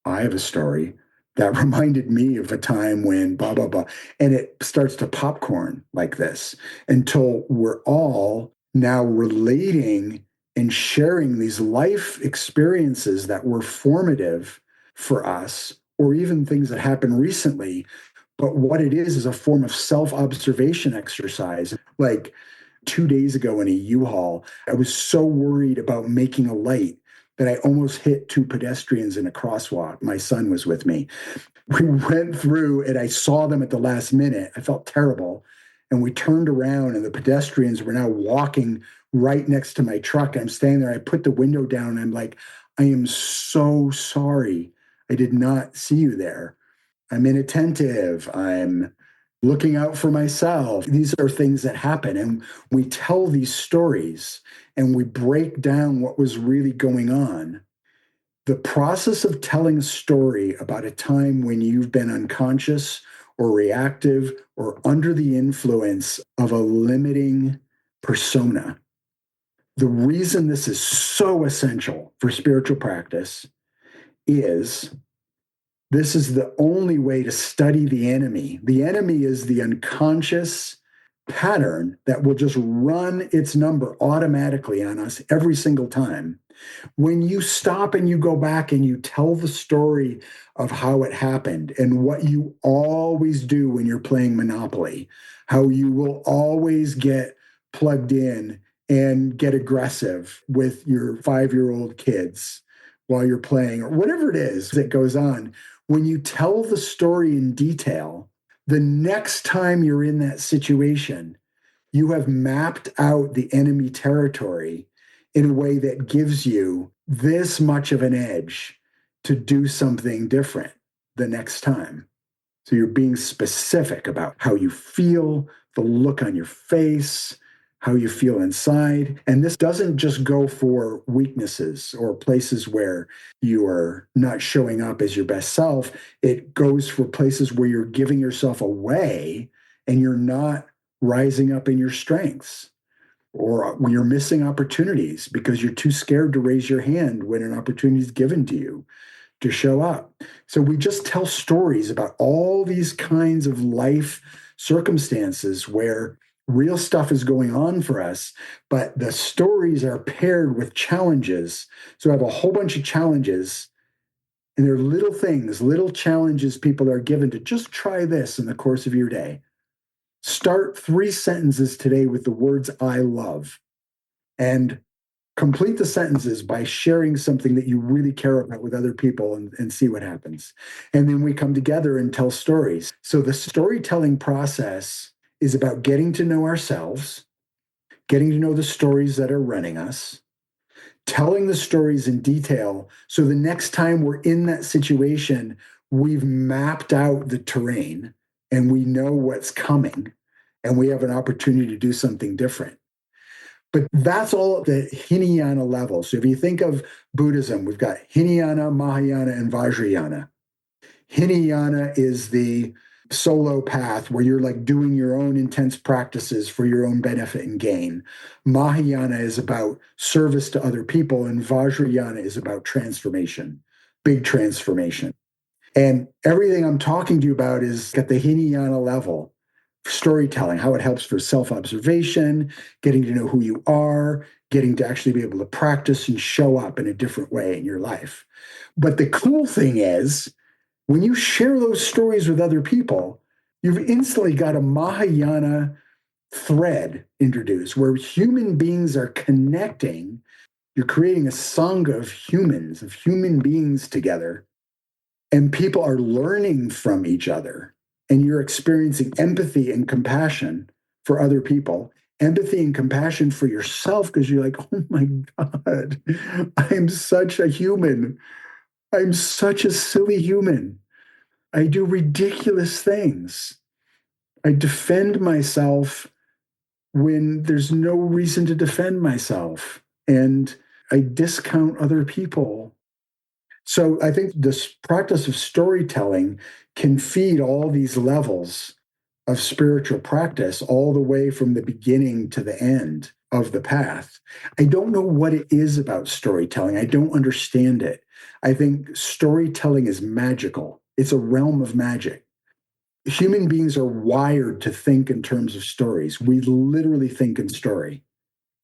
I have a story that reminded me of a time when blah, blah, blah. And it starts to popcorn like this until we're all now relating and sharing these life experiences that were formative for us, or even things that happened recently. But what it is a form of self observation exercise. Like 2 days ago in a U-Haul, I was so worried about making a light that I almost hit two pedestrians in a crosswalk. My son was with me. We went through and I saw them at the last minute. I felt terrible. And we turned around and the pedestrians were now walking right next to my truck. I'm standing there. I put the window down. And I'm like, I am so sorry. I did not see you there. I'm inattentive. I'm looking out for myself. These are things that happen. And we tell these stories and we break down what was really going on. The process of telling a story about a time when you've been unconscious or reactive or under the influence of a limiting persona. The reason this is so essential for spiritual practice is this is the only way to study the enemy. The enemy is the unconscious pattern that will just run its number automatically on us every single time. When you stop and you go back and you tell the story of how it happened and what you always do when you're playing Monopoly, how you will always get plugged in and get aggressive with your 5-year-old kids while you're playing, or whatever it is that goes on. When you tell the story in detail, the next time you're in that situation, you have mapped out the enemy territory in a way that gives you this much of an edge to do something different the next time. So you're being specific about how you feel, the look on your face, how you feel inside. And this doesn't just go for weaknesses or places where you are not showing up as your best self. It goes for places where you're giving yourself away and you're not rising up in your strengths, or when you're missing opportunities because you're too scared to raise your hand when an opportunity is given to you to show up. So we just tell stories about all these kinds of life circumstances where real stuff is going on for us, but the stories are paired with challenges. So I have a whole bunch of challenges, and they're little things, little challenges people are given to just try this in the course of your day. Start 3 sentences today with the words I love, and complete the sentences by sharing something that you really care about with other people, and see what happens. And then we come together and tell stories. So the storytelling process is about getting to know ourselves, getting to know the stories that are running us, telling the stories in detail. So the next time we're in that situation, we've mapped out the terrain and we know what's coming and we have an opportunity to do something different. But that's all at the hinayana level. So if you think of Buddhism, we've got hinayana, mahayana, and vajrayana. Hinayana is the solo path where you're like doing your own intense practices for your own benefit and gain. Mahayana is about service to other people, and vajrayana is about transformation, big transformation. And everything I'm talking to you about is at the hinayana level. Storytelling, how it helps for self observation, getting to know who you are, getting to actually be able to practice and show up in a different way in your life. But the cool thing is, when you share those stories with other people, you've instantly got a Mahayana thread introduced where human beings are connecting. You're creating a sangha of human beings together, and people are learning from each other, and you're experiencing empathy and compassion for other people, empathy and compassion for yourself, because you're like, oh my God, I'm such a human. I'm such a silly human. I do ridiculous things. I defend myself when there's no reason to defend myself. And I discount other people. So I think this practice of storytelling can feed all these levels of spiritual practice, all the way from the beginning to the end of the path. I don't know what it is about storytelling. I don't understand it. I think storytelling is magical. It's a realm of magic. Human beings are wired to think in terms of stories. We literally think in story.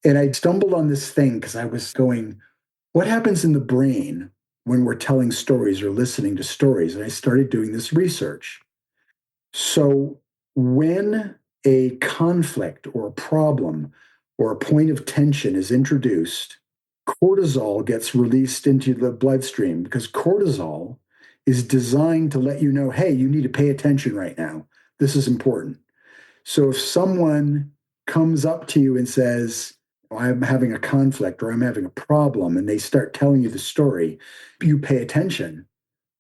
And I stumbled on this thing because I was going, what happens in the brain when we're telling stories or listening to stories? And I started doing this research. So when a conflict or a problem or a point of tension is introduced, cortisol gets released into the bloodstream, because cortisol is designed to let you know, hey, you need to pay attention right now. This is important. So if someone comes up to you and says, I'm having a conflict or I'm having a problem, and they start telling you the story, you pay attention,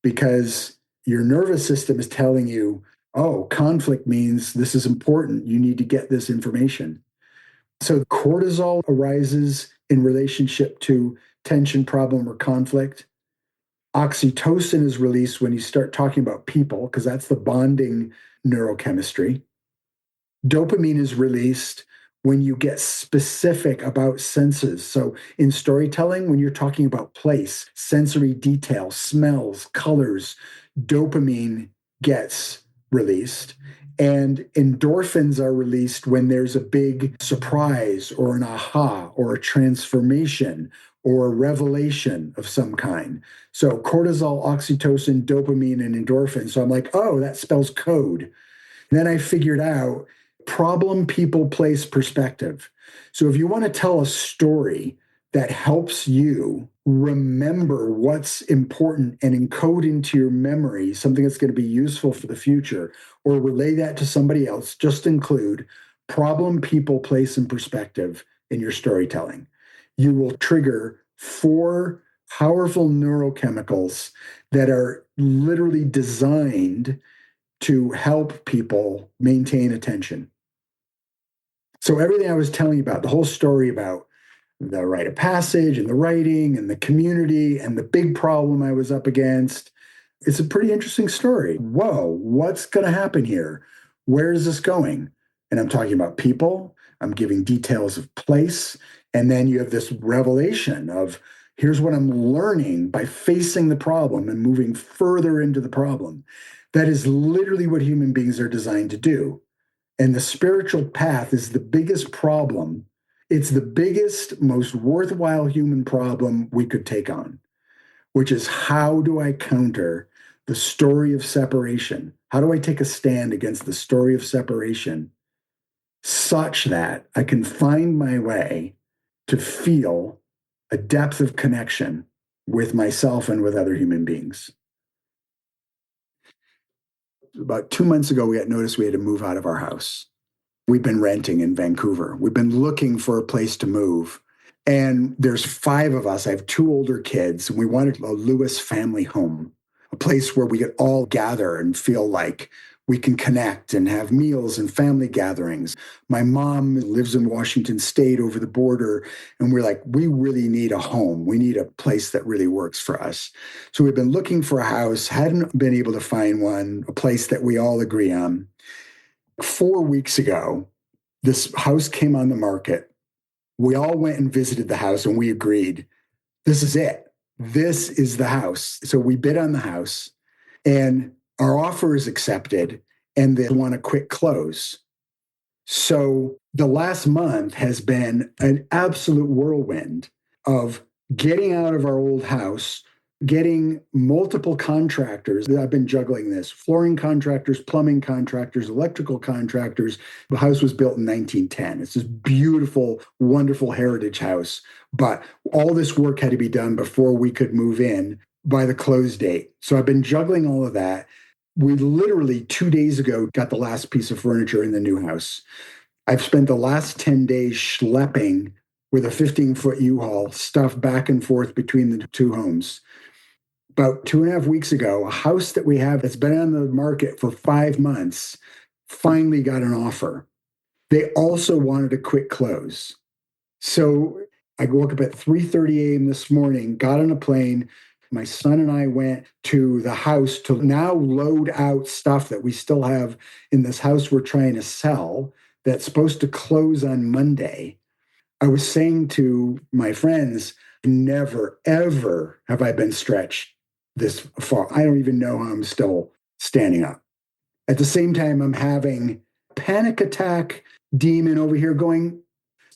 because your nervous system is telling you, oh, conflict means this is important. You need to get this information. So cortisol arises in relationship to tension, problem, or conflict. Oxytocin is released when you start talking about people, because that's the bonding neurochemistry. Dopamine is released when you get specific about senses. So in storytelling, when you're talking about place, sensory detail, smells, colors, dopamine gets released. And endorphins are released when there's a big surprise or an aha or a transformation or a revelation of some kind. So cortisol, oxytocin, dopamine, and endorphin. So I'm like, oh, that spells code. And then I figured out problem, people, place, perspective. So if you want to tell a story that helps you remember what's important and encode into your memory something that's going to be useful for the future, or relay that to somebody else, just include problem, people, place, and perspective in your storytelling. You will trigger 4 powerful neurochemicals that are literally designed to help people maintain attention. So everything I was telling you about, the whole story about the rite of passage and the writing and the community and the big problem I was up against, it's a pretty interesting story. Whoa, what's going to happen here? Where is this going? And I'm talking about people, I'm giving details of place, and then you have this revelation of here's what I'm learning by facing the problem and moving further into the problem. That is literally what human beings are designed to do. And the spiritual path is the biggest problem. It's the biggest, most worthwhile human problem we could take on, which is how do I counter the story of separation? How do I take a stand against the story of separation such that I can find my way to feel a depth of connection with myself and with other human beings? About 2 months ago, we got notice we had to move out of our house. We've been renting in Vancouver. We've been looking for a place to move. And there's 5 of us. I have 2 older kids, and we wanted a Lewis family home, a place where we could all gather and feel like we can connect and have meals and family gatherings. My mom lives in Washington State over the border, and we're like, we really need a home. We need a place that really works for us. So we've been looking for a house, hadn't been able to find one, a place that we all agree on. 4 weeks ago, this house came on the market. We all went and visited the house and we agreed, this is it. This is the house. So we bid on the house and our offer is accepted and they want a quick close. So the last month has been an absolute whirlwind of getting out of our old house, getting multiple contractors. I've been juggling this: flooring contractors, plumbing contractors, electrical contractors. The house was built in 1910. It's this beautiful, wonderful heritage house. But all this work had to be done before we could move in by the close date. So I've been juggling all of that. We literally 2 days ago got the last piece of furniture in the new house. I've spent the last 10 days schlepping with a 15-foot U-Haul stuff back and forth between the 2 homes. About 2.5 weeks ago, a house that we have that's been on the market for 5 months finally got an offer. They also wanted a quick close. So I woke up at 3:30 a.m. this morning, got on a plane. My son and I went to the house to now load out stuff that we still have in this house we're trying to sell that's supposed to close on Monday. I was saying to my friends, never, ever have I been stretched this far. I don't even know how I'm still standing up. At the same time, I'm having panic attack demon over here going,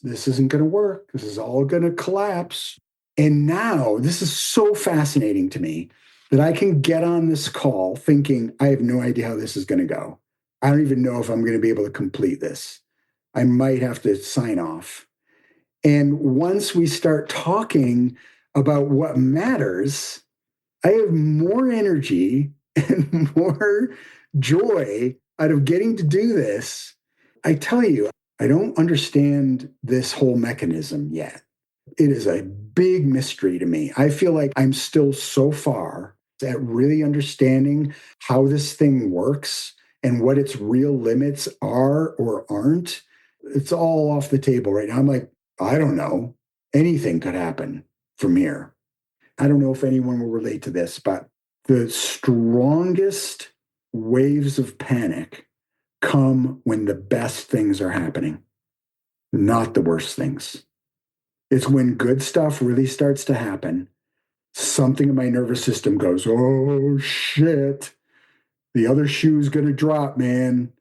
this isn't going to work. This is all going to collapse. And now this is so fascinating to me that I can get on this call thinking, I have no idea how this is going to go. I don't even know if I'm going to be able to complete this. I might have to sign off. And once we start talking about what matters, I have more energy and more joy out of getting to do this. I tell you, I don't understand this whole mechanism yet. It is a big mystery to me. I feel like I'm still so far at really understanding how this thing works and what its real limits are or aren't. It's all off the table right now. I'm like, I don't know. Anything could happen from here. I don't know if anyone will relate to this, but the strongest waves of panic come when the best things are happening, not the worst things. It's when good stuff really starts to happen, something in my nervous system goes, oh shit. The other shoe's going to drop, man.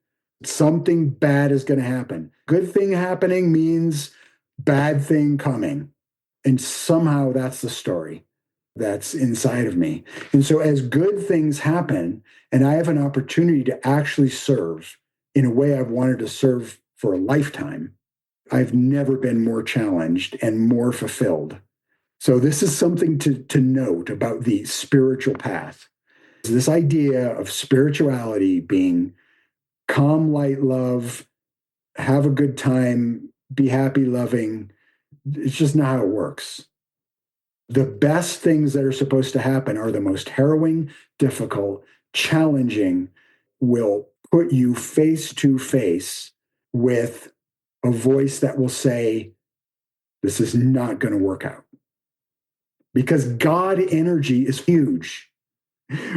Something bad is going to happen. Good thing happening means bad thing coming. And somehow that's the story that's inside of me. And so as good things happen, and I have an opportunity to actually serve in a way I've wanted to serve for a lifetime, I've never been more challenged and more fulfilled. So this is something to note about the spiritual path. This idea of spirituality being calm, light, love, have a good time, be happy, loving, it's just not how it works. The best things that are supposed to happen are the most harrowing, difficult, challenging, will put you face to face with a voice that will say, this is not going to work out. Because God energy is huge.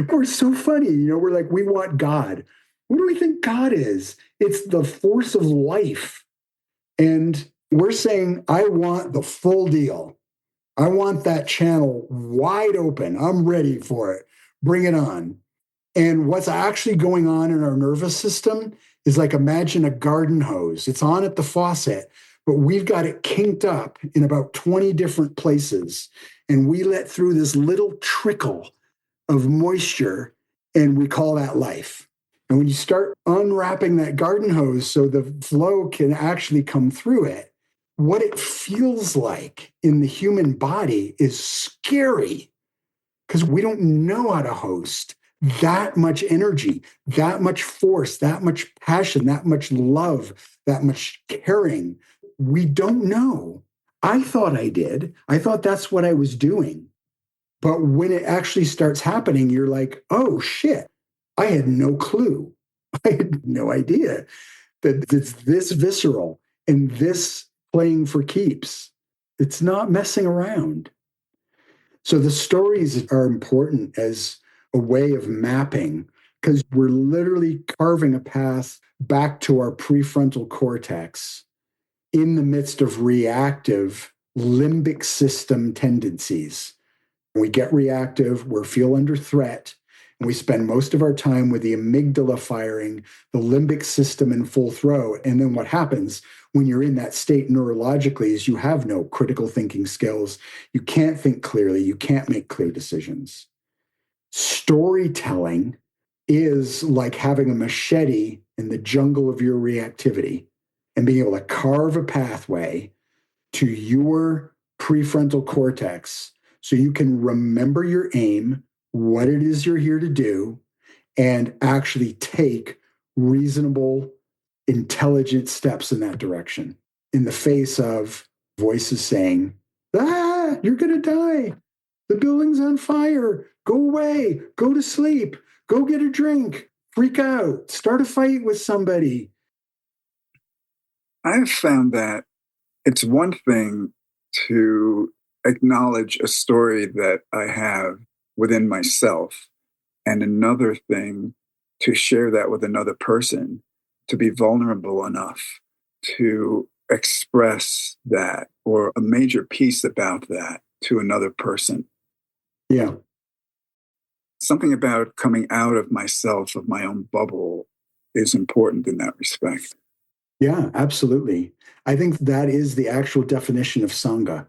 We're so funny. We're like, we want God. What do we think God is? It's the force of life. And we're saying, I want the full deal. I want that channel wide open. I'm ready for it. Bring it on. And what's actually going on in our nervous system is like, imagine a garden hose. It's on at the faucet, but we've got it kinked up in about 20 different places. And we let through this little trickle of moisture, and we call that life. And when you start unwrapping that garden hose so the flow can actually come through it, what it feels like in the human body is scary because we don't know how to host that much energy, that much force, that much passion, that much love, that much caring. We don't know. I thought I did. I thought that's what I was doing. But when it actually starts happening, you're like, oh shit, I had no clue. I had no idea that it's this visceral and this playing for keeps. It's not messing around. So the stories are important as a way of mapping because we're literally carving a path back to our prefrontal cortex in the midst of reactive limbic system tendencies. We get reactive, we feel under threat, and we spend most of our time with the amygdala firing, the limbic system in full throw. And then what happens when you're in that state neurologically is you have no critical thinking skills. You can't think clearly. You can't make clear decisions. Storytelling is like having a machete in the jungle of your reactivity and being able to carve a pathway to your prefrontal cortex so you can remember your aim, what it is you're here to do, and actually take reasonable, intelligent steps in that direction in the face of voices saying, you're going to die. The building's on fire. Go away. Go to sleep. Go get a drink. Freak out. Start a fight with somebody. I've found that it's one thing to acknowledge a story that I have within myself, and another thing to share that with another person, to be vulnerable enough to express that or a major piece about that to another person. Yeah. Something about coming out of myself, of my own bubble, is important in that respect. Yeah, absolutely. I think that is the actual definition of Sangha,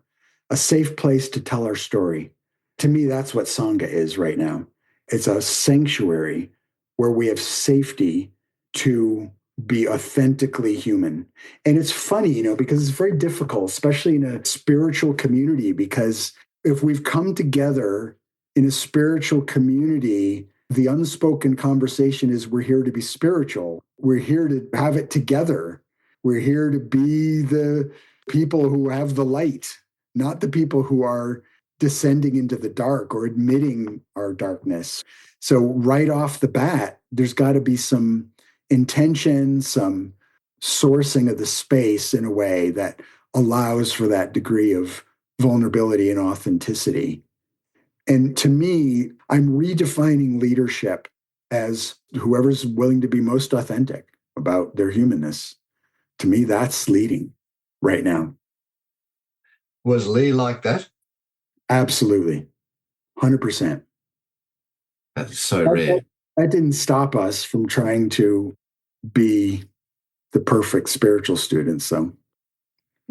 a safe place to tell our story. To me, that's what Sangha is right now. It's a sanctuary where we have safety to be authentically human. And it's funny, because it's very difficult, especially in a spiritual community, because if we've come together in a spiritual community, the unspoken conversation is we're here to be spiritual. We're here to have it together. We're here to be the people who have the light, not the people who are descending into the dark or admitting our darkness. So, right off the bat, there's got to be some intention, some sourcing of the space in a way that allows for that degree of vulnerability and authenticity. And to me, I'm redefining leadership as whoever's willing to be most authentic about their humanness. To me, that's leading right now. Was Lee like that? Absolutely. 100%. That's so rare. That didn't stop us from trying to be the perfect spiritual students. So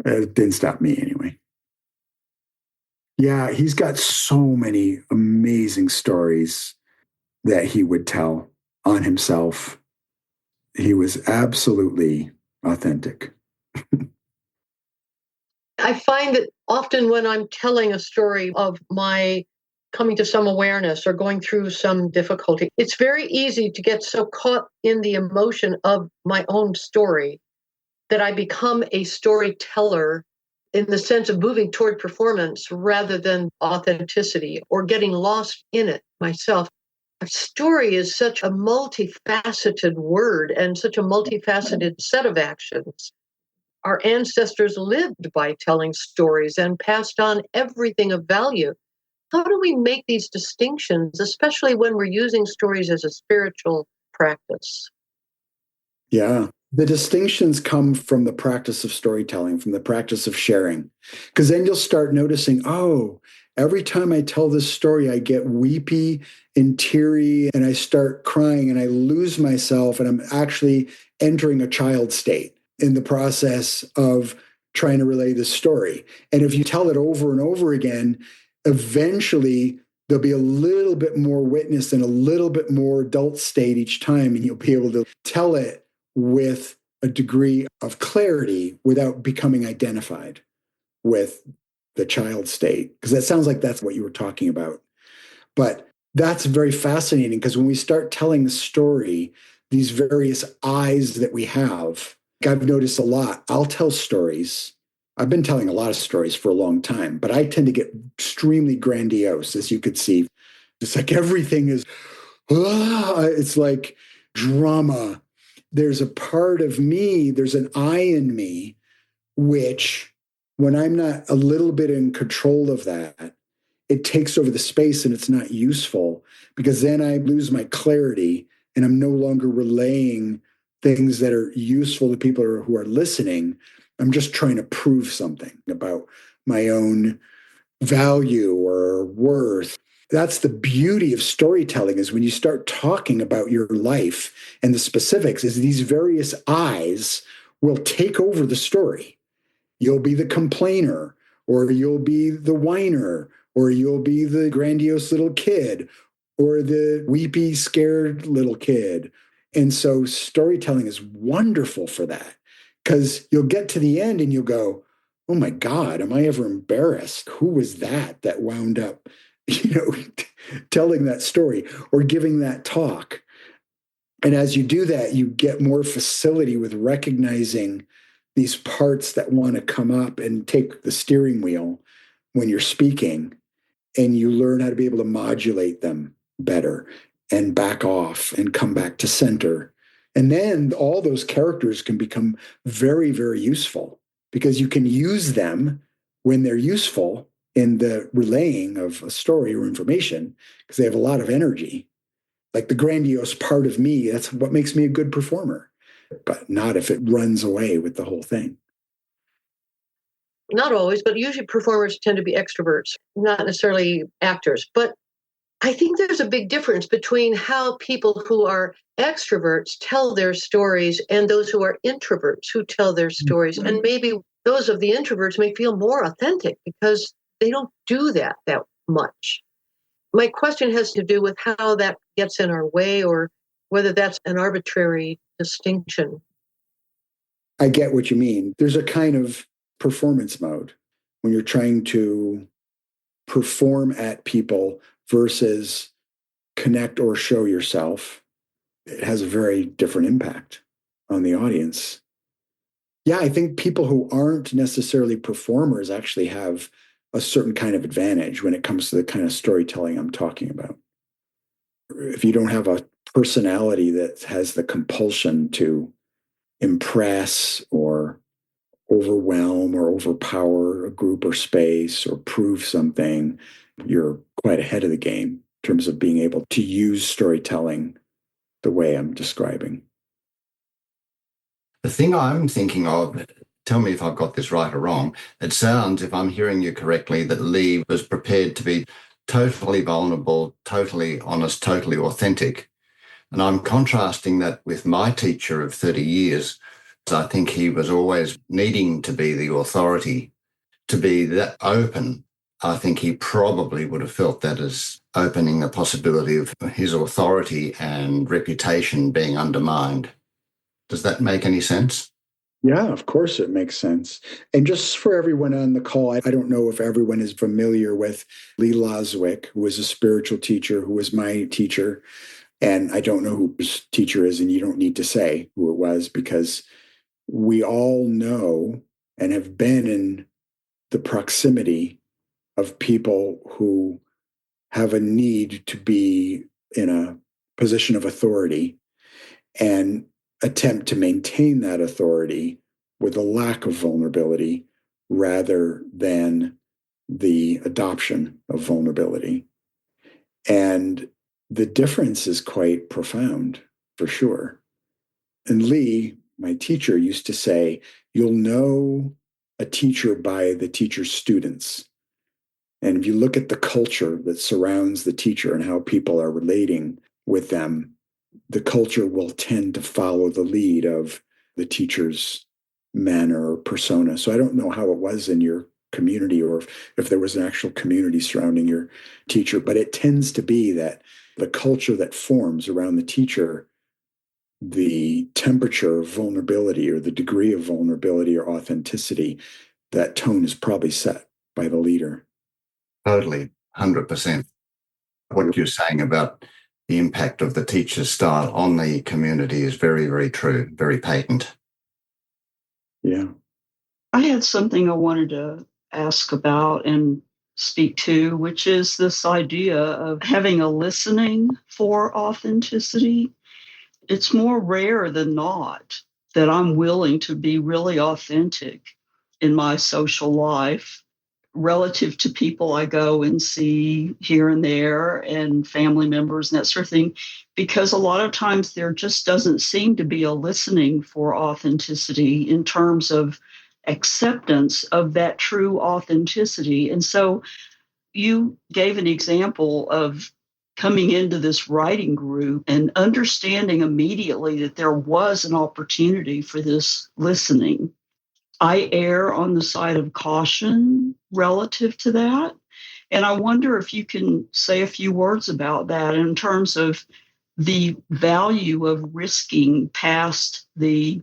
it didn't stop me anyway. Yeah, he's got so many amazing stories that he would tell on himself. He was absolutely authentic. I find that often when I'm telling a story of my coming to some awareness or going through some difficulty, it's very easy to get so caught in the emotion of my own story that I become a storyteller in the sense of moving toward performance rather than authenticity or getting lost in it myself. A story is such a multifaceted word and such a multifaceted set of actions. Our ancestors lived by telling stories and passed on everything of value. How do we make these distinctions, especially when we're using stories as a spiritual practice? Yeah. The distinctions come from the practice of storytelling, from the practice of sharing. Because then you'll start noticing, oh, every time I tell this story, I get weepy and teary and I start crying and I lose myself and I'm actually entering a child state in the process of trying to relay this story. And if you tell it over and over again, eventually there'll be a little bit more witness and a little bit more adult state each time, and you'll be able to tell it with a degree of clarity without becoming identified with the child state. Because that sounds like that's what you were talking about. But that's very fascinating because when we start telling the story, these various eyes that we have, I've noticed a lot. I'll tell stories. I've been telling a lot of stories for a long time, but I tend to get extremely grandiose, as you could see. It's like everything is, it's like drama. There's a part of me, there's an I in me, which when I'm not a little bit in control of that, it takes over the space and it's not useful because then I lose my clarity and I'm no longer relaying things that are useful to people who are listening. I'm just trying to prove something about my own value or worth. That's the beauty of storytelling is when you start talking about your life and the specifics is these various eyes will take over the story. You'll be the complainer, or you'll be the whiner, or you'll be the grandiose little kid, or the weepy, scared little kid. And so storytelling is wonderful for that because you'll get to the end and you'll go, oh my God, am I ever embarrassed? Who was that wound up, telling that story or giving that talk? And as you do that, you get more facility with recognizing these parts that want to come up and take the steering wheel when you're speaking, and you learn how to be able to modulate them better and back off and come back to center. And then all those characters can become very, very useful because you can use them when they're useful in the relaying of a story or information because they have a lot of energy. Like the grandiose part of me, that's what makes me a good performer, but not if it runs away with the whole thing. Not always, but usually performers tend to be extroverts, not necessarily actors. But I think there's a big difference between how people who are extroverts tell their stories and those who are introverts who tell their stories. And maybe those of the introverts may feel more authentic because they don't do that much. My question has to do with how that gets in our way or whether that's an arbitrary distinction. I get what you mean. There's a kind of performance mode when you're trying to perform at people versus connect or show yourself. It has a very different impact on the audience. Yeah, I think people who aren't necessarily performers actually have a certain kind of advantage when it comes to the kind of storytelling I'm talking about. If you don't have a personality that has the compulsion to impress or overwhelm or overpower a group or space or prove something, you're quite ahead of the game in terms of being able to use storytelling the way I'm describing. The thing I'm thinking of, tell me if I've got this right or wrong, it sounds, if I'm hearing you correctly, that Lee was prepared to be totally vulnerable, totally honest, totally authentic, And I'm contrasting that with my teacher of 30 years. I think he was always needing to be the authority, to be that open. I think he probably would have felt that as opening the possibility of his authority and reputation being undermined. Does that make any sense? Yeah, of course it makes sense. And just for everyone on the call, I don't know if everyone is familiar with Lee Loswick, who was a spiritual teacher, who was my teacher. And I don't know who his teacher is, and you don't need to say who it was because we all know and have been in the proximity of people who have a need to be in a position of authority and attempt to maintain that authority with a lack of vulnerability rather than the adoption of vulnerability. And the difference is quite profound, for sure. And Lee, my teacher, used to say, you'll know a teacher by the teacher's students. And if you look at the culture that surrounds the teacher and how people are relating with them, the culture will tend to follow the lead of the teacher's manner or persona. So I don't know how it was in your community or if there was an actual community surrounding your teacher, but it tends to be that the culture that forms around the teacher, the temperature of vulnerability or the degree of vulnerability or authenticity, that tone is probably set by the leader. Totally, 100%. What you're saying about the impact of the teacher's style on the community is very, very true, very patent. Yeah. I had something I wanted to ask about and speak to, which is this idea of having a listening for authenticity. It's more rare than not that I'm willing to be really authentic in my social life relative to people I go and see here and there and family members and that sort of thing, because a lot of times there just doesn't seem to be a listening for authenticity in terms of acceptance of that true authenticity. And so you gave an example of coming into this writing group and understanding immediately that there was an opportunity for this listening. I err on the side of caution relative to that. And I wonder if you can say a few words about that in terms of the value of risking past the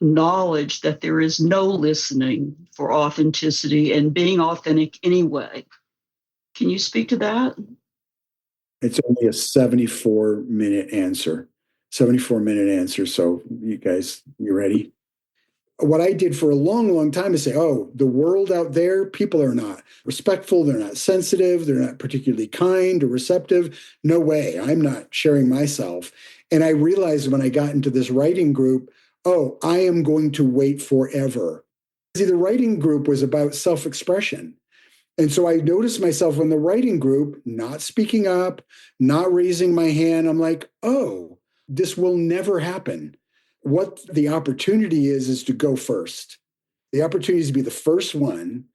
knowledge that there is no listening for authenticity and being authentic anyway. Can you speak to that? It's only a 74-minute answer. 74-minute answer. So you guys, you ready? What I did for a long, long time is say, oh, the world out there, people are not respectful, they're not sensitive, they're not particularly kind or receptive. No way, I'm not sharing myself. And I realized when I got into this writing group, oh, I am going to wait forever. See, the writing group was about self-expression. And so I noticed myself in the writing group not speaking up, not raising my hand. I'm like, oh, this will never happen. What the opportunity is to go first. The opportunity is to be the first one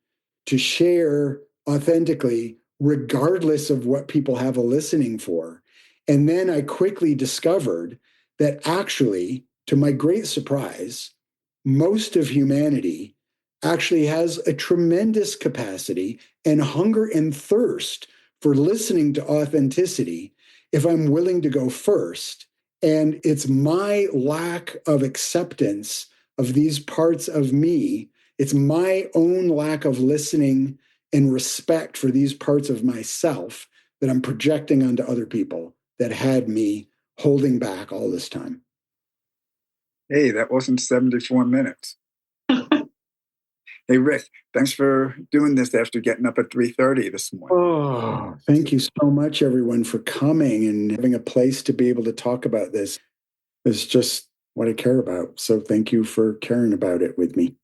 to share authentically, regardless of what people have a listening for. And then I quickly discovered that actually, to my great surprise, most of humanity actually has a tremendous capacity and hunger and thirst for listening to authenticity if I'm willing to go first. And it's my lack of acceptance of these parts of me. It's my own lack of listening and respect for these parts of myself that I'm projecting onto other people that had me holding back all this time. Hey, that wasn't 74 minutes. Hey, Rick, thanks for doing this after getting up at 3:30 this morning. Oh, thank you so much, everyone, for coming and having a place to be able to talk about this. It's just what I care about. So thank you for caring about it with me.